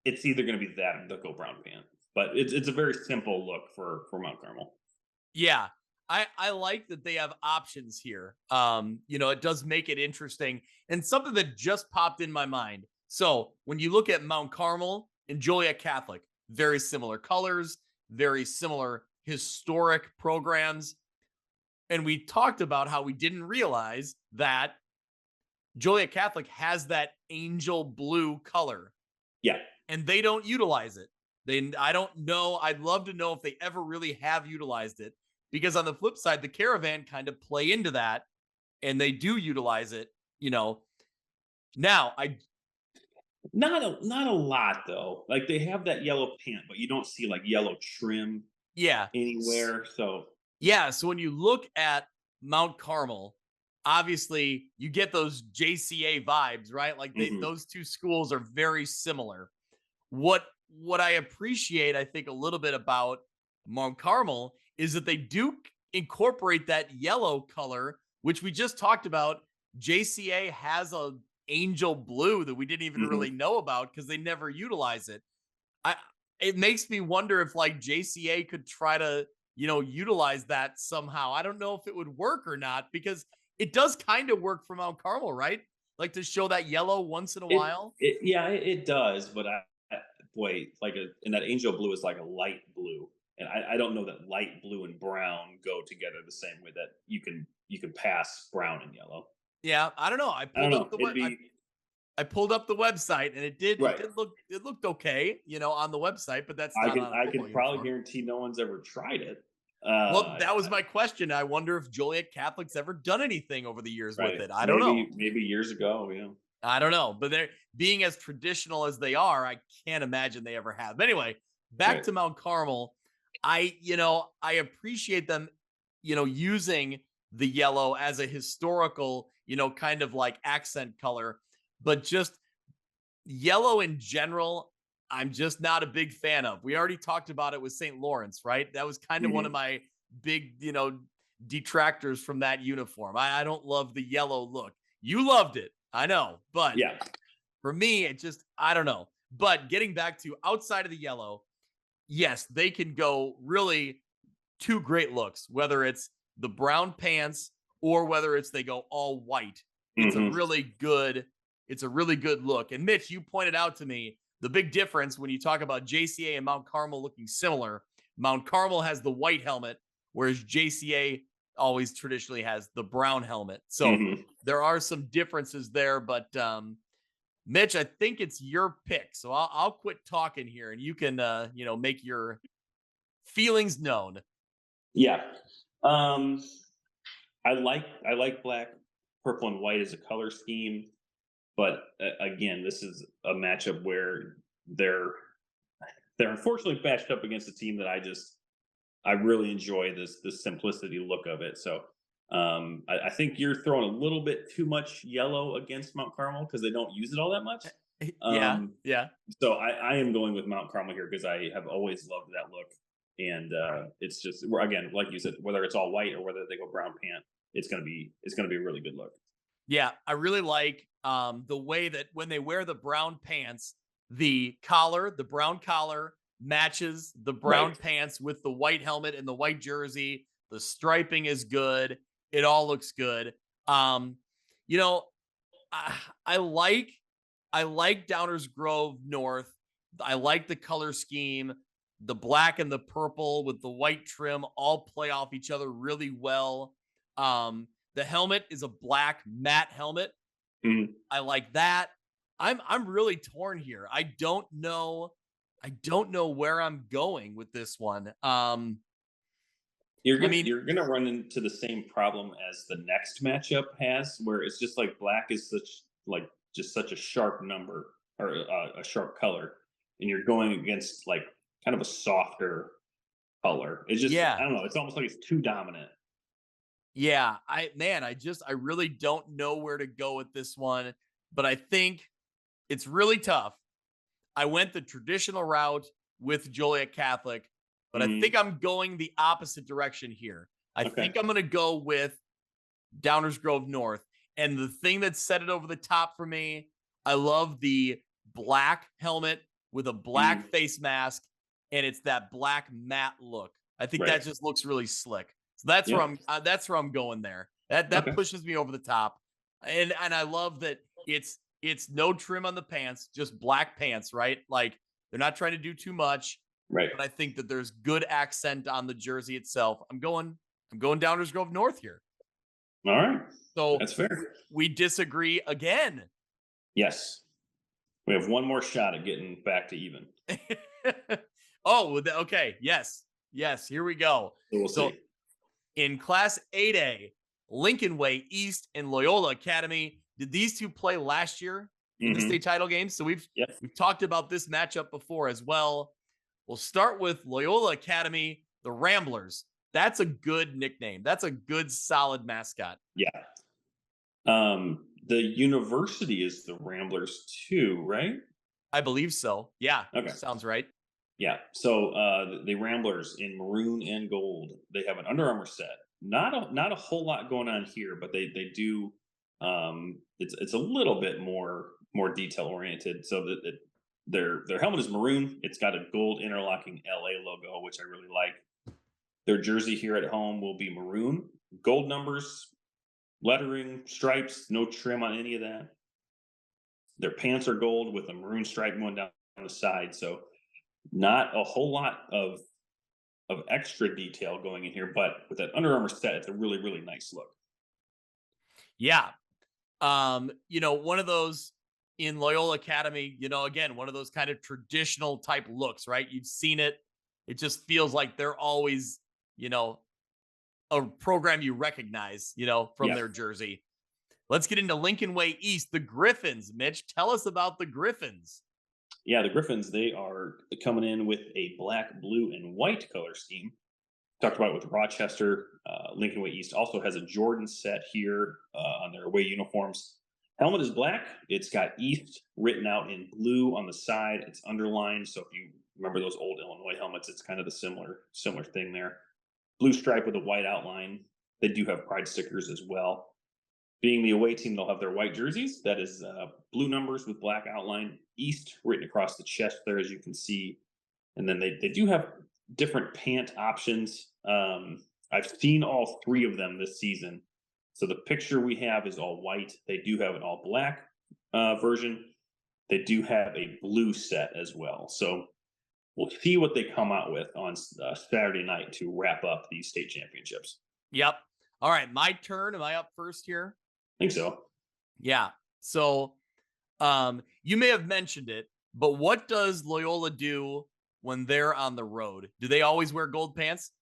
It's either going to be that or they'll go brown pant, but it's a very simple look for Mount Carmel. Yeah. I like that they have options here. It does make it interesting and something that just popped in my mind. So when you look at Mount Carmel and Joliet Catholic, very similar colors, very similar historic programs. And we talked about how we didn't realize that Joliet Catholic has that angel blue color Yeah, and they don't utilize it. I don't know. I'd love to know if they ever really have utilized it because on the flip side, the Caravan kind of play into that and they do utilize it, Now, not a lot though. Like they have that yellow pant, but you don't see like yellow trim yeah. anywhere. So Yeah, so when you look at Mount Carmel, obviously you get those JCA vibes, right? Like mhm. those two schools are very similar. What I appreciate, I think, a little bit about Mount Carmel is that they do incorporate that yellow color, which we just talked about. JCA has a angel blue that we didn't even really Mhm. know about because they never utilize it. I It makes me wonder if like JCA could try to, utilize that somehow. I don't know if it would work or not because it does kind of work for Mount Carmel, right? Like to show that yellow once in a while. Yeah, it does, but boy, and that angel blue is like a light blue, and I don't know that light blue and brown go together the same way that you can pass brown and yellow. Yeah, I don't know. I don't know. It'd be I pulled up the website and it right. did look it looked okay, on the website, but that's not on a I football could probably uniform. guarantee no one's ever tried it. Well, that was my question. I wonder if Joliet Catholic's ever done anything over the years with Right. it. I don't know. Maybe years ago, I don't know, but they're being as traditional as they are, I can't imagine they ever have. But anyway, back Right. to Mount Carmel. I appreciate them, using the yellow as a historical, kind of like accent color, but just yellow in general, I'm just not a big fan of. We already talked about it with St. Lawrence, right? That was kind of one of Mhm. my big, detractors from that uniform. I don't love the yellow look. You loved it. I know. But Yeah. for me, it just, I don't know. But getting back to outside of the yellow, yes, they can go really two great looks, whether it's the brown pants or whether it's they go all white. It's a Hmm. really good, it's a really good look. And Mitch, you pointed out to me the big difference when you talk about JCA and Mount Carmel looking similar. Mount Carmel has the white helmet, whereas JCA always traditionally has the brown helmet. So Hmm. there are some differences there, but Mitch, I think it's your pick. So I'll quit talking here and you can make your feelings known. Yeah. Um, I like black, purple, and white as a color scheme, but again, this is a matchup where they're they're unfortunately matched up against a team that I really enjoy this simplicity look of it. So I think you're throwing a little bit too much yellow against Mount Carmel because they don't use it all that much. Yeah, Um, yeah. so I am going with Mount Carmel here because I have always loved that look, and it's just again, like you said, whether it's all white or whether they go brown pant, it's gonna be a really good look. Yeah, I really like the way that when they wear the brown pants, the collar, the brown collar matches the brown Right. pants with the white helmet and the white jersey. The striping is good. It all looks good. Um, you know, I, I like I like Downers Grove North. I like the color scheme. The black and the purple with the white trim all play off each other really well. The helmet is a black matte helmet. Mhm. I like that. I'm really torn here. I don't know where I'm going with this one. You're I gonna mean, you're gonna run into the same problem as the next matchup has, where it's just like black is such a sharp number or a sharp color, and you're going against like kind of a softer color. It's just I yeah. don't know. It's almost like it's too dominant. Yeah, I really don't know where to go with this one, but I think it's really tough. I went the traditional route with Joliet Catholic, but I think Mhm. I'm going the opposite direction here. I Okay. think I'm going to go with Downers Grove North. And the thing that set it over the top for me, I love the black helmet with a black Mhm. face mask, and it's that black matte look. I think Right. that just looks really slick. So that's where Yep. I'm going there. That Okay. pushes me over the top, and I love that it's no trim on the pants, just black pants, right? Like they're not trying to do too much, Right. but I think that there's good accent on the jersey itself. I'm going Downers Grove North here. All right. So That's fair. we disagree again. Yes. We have one more shot at getting back to even. Oh, okay. Yes. Yes. Here we go. So we'll So see. in Class 8A, Lincoln Way East and Loyola Academy, did these two play last year in the state Hmm. title game? So we've Yep. we've talked about this matchup before as well. We'll start with Loyola Academy, the Ramblers. That's a good nickname. That's a good, solid mascot. Yeah. The university is the Ramblers too, right? I believe so. Yeah, Okay. sounds right. Yeah. So the Ramblers in maroon and gold. They have an Under Armour set. Not a whole lot going on here, but they do. It's a little bit more detail oriented. So that their helmet is maroon. It's got a gold interlocking LA logo, which I really like. Their jersey here at home will be maroon, gold numbers, lettering, stripes, no trim on any of that. Their pants are gold with a maroon stripe going down the side. So not a whole lot of extra detail going in here, but with that Under Armour set, it's a really nice look. Yeah. One of those in Loyola Academy, again, one of those kind of traditional type looks, right? You've seen it. It just feels like they're always, you know, a program you recognize, from Yeah, their jersey. Let's get into Lincoln Way East, the Griffins. Mitch, tell us about the Griffins. yeah. The Griffins they are coming in with a black, blue, and white color scheme. Talked about it with Rochester. Lincoln Way East also has a Jordan set here on their away uniforms. Helmet is black. It's got East written out in blue on the side. It's underlined. So if you remember those old Illinois helmets, it's kind of the similar thing there. Blue stripe with a white outline. They do have pride stickers as well. Being the away team, they'll have their white jerseys. That is blue numbers with black outline. East written across the chest there, as you can see. And then they do have different pant options. I've seen all three of them this season. So the picture we have is all white. They do have an all black version. They do have a blue set as well. So we'll see what they come out with on Saturday night to wrap up these state championships. Yep. All right, my turn. Am I up first here? I think so. Yeah. So, you may have mentioned it, but what does Loyola do when they're on the road? Do they always wear gold pants?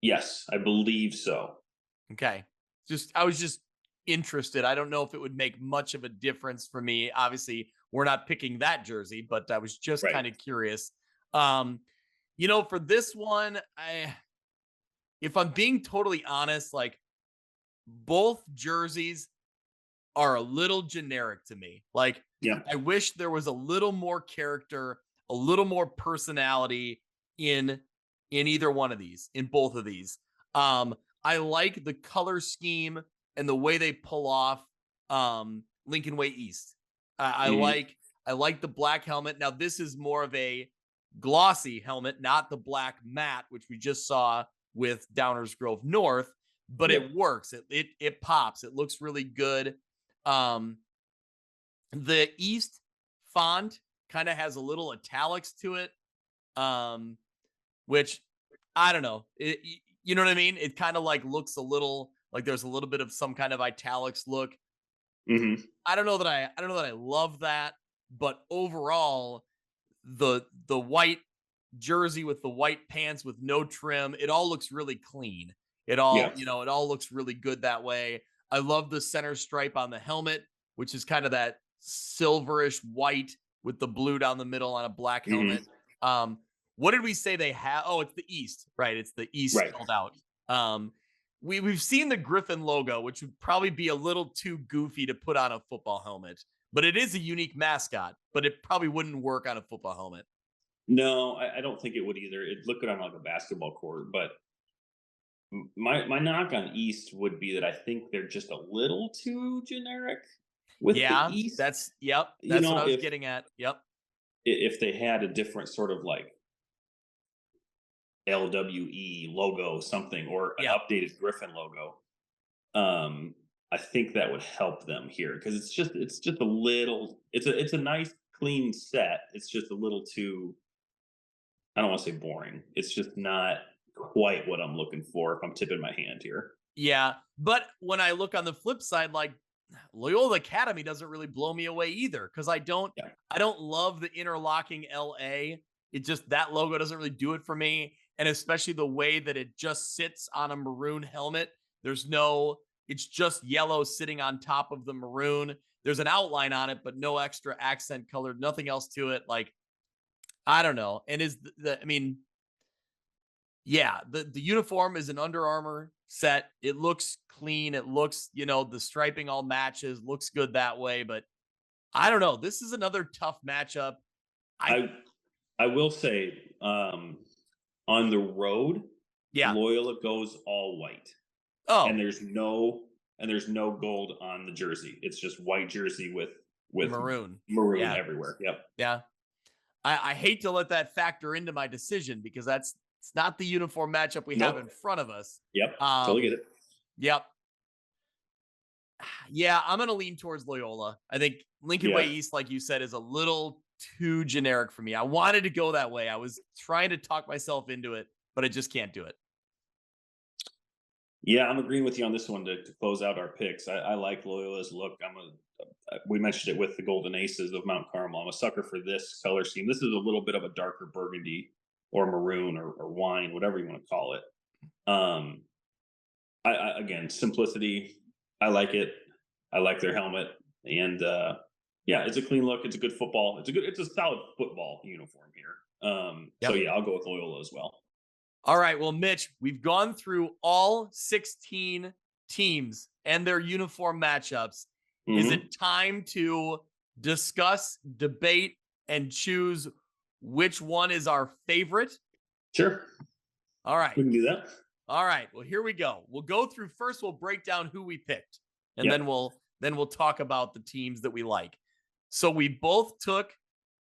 Yes, I believe so. Okay. I was just interested. I don't know if it would make much of a difference for me. Obviously, we're not picking that jersey, but I was just Right. kind of curious. Um, for this one, if I'm being totally honest, like both jerseys are a little generic to me. Like, Yeah. I wish there was a little more character, a little more personality in either one of these, in both of these. I like the color scheme and the way they pull off Lincoln Way East. I Hmm. like I like the black helmet. Now this is more of a glossy helmet, not the black matte, which we just saw with Downers Grove North, but Yep. it works. It pops. It looks really good. Um, the East font kind of has a little italics to it, um, which I don't know. You know what I mean? It kind of like looks a little like there's a little bit of some kind of italics look. Hmm. I don't know that I love that, but overall, the white jersey with the white pants with no trim, it all looks really clean. Yeah. It all looks really good that way. I love the center stripe on the helmet, which is kind of that silverish white with the blue down the middle on a black helmet. Hmm. Um, what did we say they have? Oh, it's the East, right? It's the East Right. spelled out. Um, we've seen the Griffin logo, which would probably be a little too goofy to put on a football helmet, but it is a unique mascot. But it probably wouldn't work on a football helmet. No, I don't think it would either. It'd look good on like a basketball court, but my knock on East would be that I think they're just a little too generic with the Yeah, East. You that's what I know, was getting at. Yep. if they had a different sort of like LWE logo, something, or an Yep. updated Griffin logo, um, I think that would help them here because it's just a little. It's a nice clean set. It's just a little too. I don't want to say boring. It's just not quite what I'm looking for if I'm tipping my hand here. Yeah. But when I look on the flip side, like Loyola Academy doesn't really blow me away either. Cause Yeah. I don't love the interlocking LA. It just that logo doesn't really do it for me. And especially the way that it just sits on a maroon helmet. It's just yellow sitting on top of the maroon. There's an outline on it, but no extra accent color, nothing else to it. Like, I don't know. And I mean, yeah, the uniform is an Under Armour set. It looks clean. It looks, the striping all matches, looks good that way. But I don't know. This is another tough matchup. I I I will say on the road, Yeah. Loyola goes all white, and Oh, there's no gold on the jersey. It's just white jersey with maroon. maroon Yeah. everywhere. Yep. Yeah. I hate to let that factor into my decision because it's not the uniform matchup we have Nope. in front of us. Yep. Totally Um, get it. yep. Yeah, I'm gonna lean towards Loyola. I think Lincoln Way Yeah. East, like you said, is a little too generic for me. I wanted to go that way. I was trying to talk myself into it, but I just can't do it. Yeah, I'm agreeing with you on this one to close out our picks. I like Loyola's look. We mentioned it with the Golden Aces of Mount Carmel. I'm a sucker for this color scheme. This is a little bit of a darker burgundy or maroon or wine, whatever you want to call it. Um, again, simplicity. I like it. I like their helmet, and yeah, it's a clean look. It's a good football. It's a solid football uniform here. So Yep. yeah, I'll go with Loyola as well. All right. Well, Mitch, we've gone through all 16 teams and their uniform matchups. Is Hmm. it time to discuss, debate, and choose which one is our favorite? Sure, All right. we can do that. All right. Well, here we go. We'll go through first, we'll break down who we picked, and Yep. then we'll talk about the teams that we like. So we both took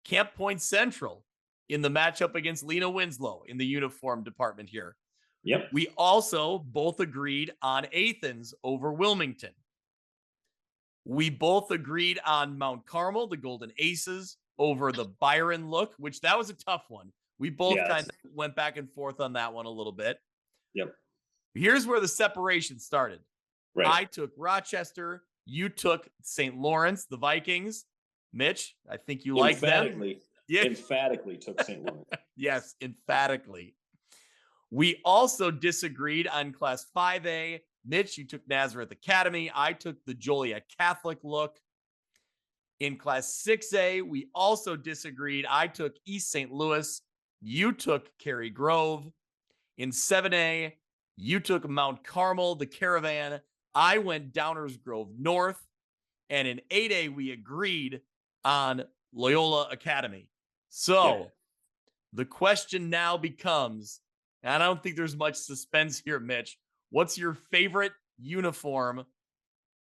Camp Point Central. in the matchup against Lena Winslow in the uniform department here. Yep. We also both agreed on Athens over Wilmington. We both agreed on Mount Carmel, the Golden Aces, over the Byron look, which that was a tough one. We both Yes. kind of went back and forth on that one a little bit. Yep. Here's where the separation started. Right. I took Rochester. You took St. Lawrence, the Vikings. Mitch, I think you like them. Yeah. Emphatically took St. Lawrence. Yes, emphatically. We also disagreed on Class 5A. Mitch, you took Nazareth Academy. I took the Joliet Catholic look. In Class 6A, we also disagreed. I took East St. Louis. You took Cary Grove. In 7A, you took Mount Carmel, the Caravan. I went Downers Grove North. And in 8A, we agreed on Loyola Academy. So the question now becomes, and I don't think there's much suspense here, Mitch, what's your favorite uniform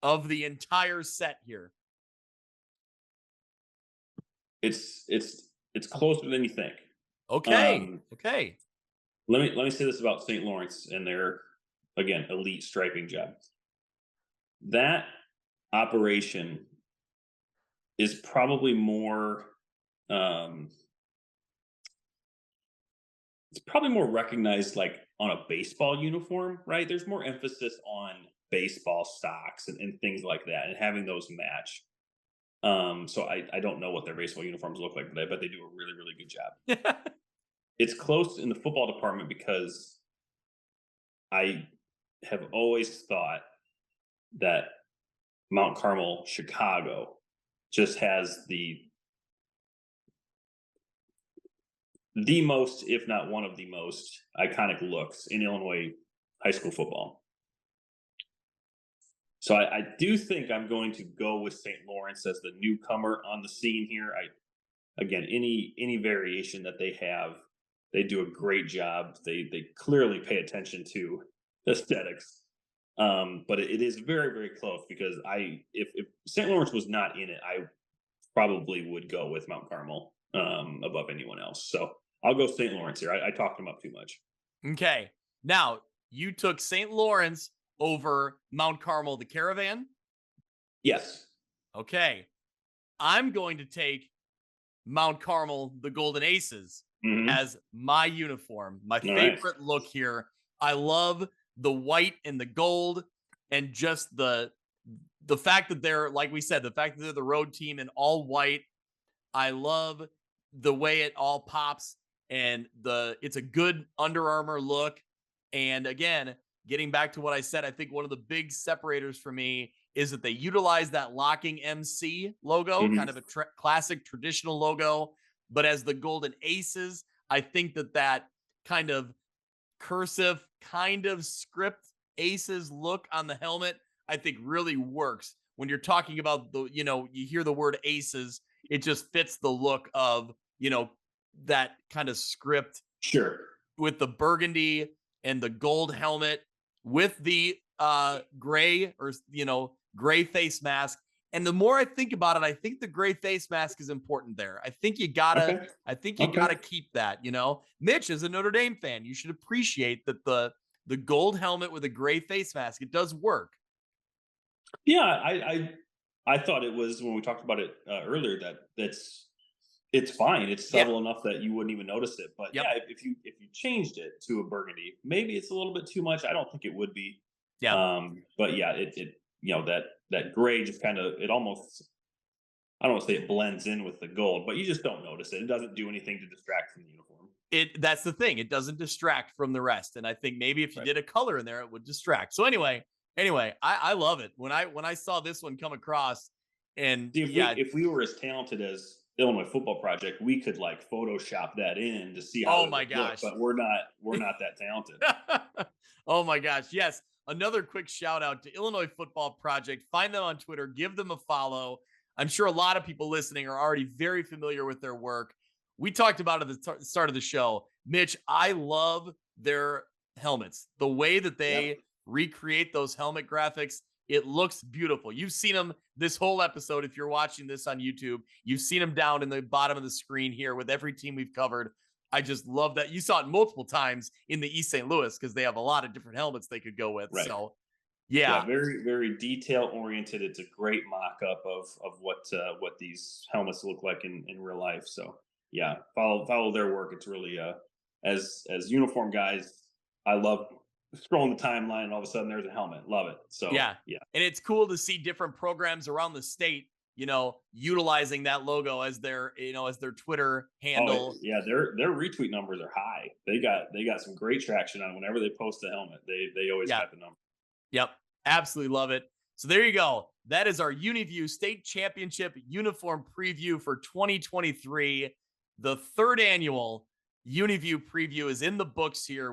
of the entire set here? It's closer than you think. Okay. Okay. Let me say this about St. Lawrence and their, again, elite striping job. That operation is probably more it's probably more recognized like on a baseball uniform, right? There's more emphasis on baseball stocks and things like that and having those match. So I don't know what their baseball uniforms look like, but I bet they do a really, really good job. It's close in the football department because I have always thought that Mount Carmel, Chicago, just has the most, if not one of the most iconic looks in Illinois high school football. So I do think I'm going to go with St. Lawrence as the newcomer on the scene here. Again, any variation that they have, they do a great job. They clearly pay attention to aesthetics. But it is very, very close because if St. Lawrence was not in it, I probably would go with Mount Carmel above anyone else. So I'll go St. Lawrence here. I talked him up too much. Okay. Now, you took St. Lawrence over Mount Carmel, the Caravan? Yes. Okay. I'm going to take Mount Carmel, the Golden Aces, as my uniform. My favorite look here. I love the white and the gold and just the fact that they're, like we said, the fact that they're the road team in all white. I love the way it all pops and it's a good Under Armour look. And again, getting back to what I said, I think one of the big separators for me is that they utilize that locking MC logo, kind of a classic traditional logo. But as the Golden Aces, I think that kind of cursive, kind of script Aces look on the helmet, I think really works. When you're talking about you hear the word Aces, it just fits the look of, that kind of script. Sure. With the burgundy and the gold helmet with the gray gray face mask. And the more I think about it, I think the gray face mask is important there. I think you gotta keep that, Mitch, as a Notre Dame fan, you should appreciate that the gold helmet with a gray face mask, it does work. Yeah, I thought it was, when we talked about it earlier, it's fine. It's subtle enough that you wouldn't even notice it. But yeah, if you changed it to a burgundy, maybe it's a little bit too much. I don't think it would be. Yeah. But yeah, it that gray just kind of, it almost, I don't want to say it blends in with the gold, but you just don't notice it. It doesn't do anything to distract from the uniform. That's the thing. It doesn't distract from the rest. And I think maybe if you did a color in there, it would distract. So anyway, I love it. When I saw this one come across, and if we were as talented as Illinois Football Project, we could like Photoshop that in to see how. Oh my gosh! But we're not that talented. Oh my gosh! Yes. Another quick shout out to Illinois Football Project. Find them on Twitter. Give them a follow. I'm sure a lot of people listening are already very familiar with their work. We talked about it at the start of the show. Mitch, I love their helmets. The way that they recreate those helmet graphics, It looks beautiful. You've seen them this whole episode. If you're watching this on YouTube, you've seen them down in the bottom of the screen here with every team we've covered. I just love that. You saw it multiple times in the East St. Louis because they have a lot of different helmets they could go with. Right. So, Yeah, yeah, very very detail oriented. It's a great mock up of what these helmets look like in real life. So yeah, follow their work. It's really as uniform guys, I love scrolling the timeline and all of a sudden there's a helmet. Love it. So yeah. yeah. And it's cool to see different programs around the state, utilizing that logo as their Twitter handle. Yeah, their retweet numbers are high. They got some great traction on whenever they post a helmet. They always Yeah. got the number. Yep. Absolutely love it. So there you go. That is our UniView State Championship uniform preview for 2023. The third annual UniView preview is in the books here.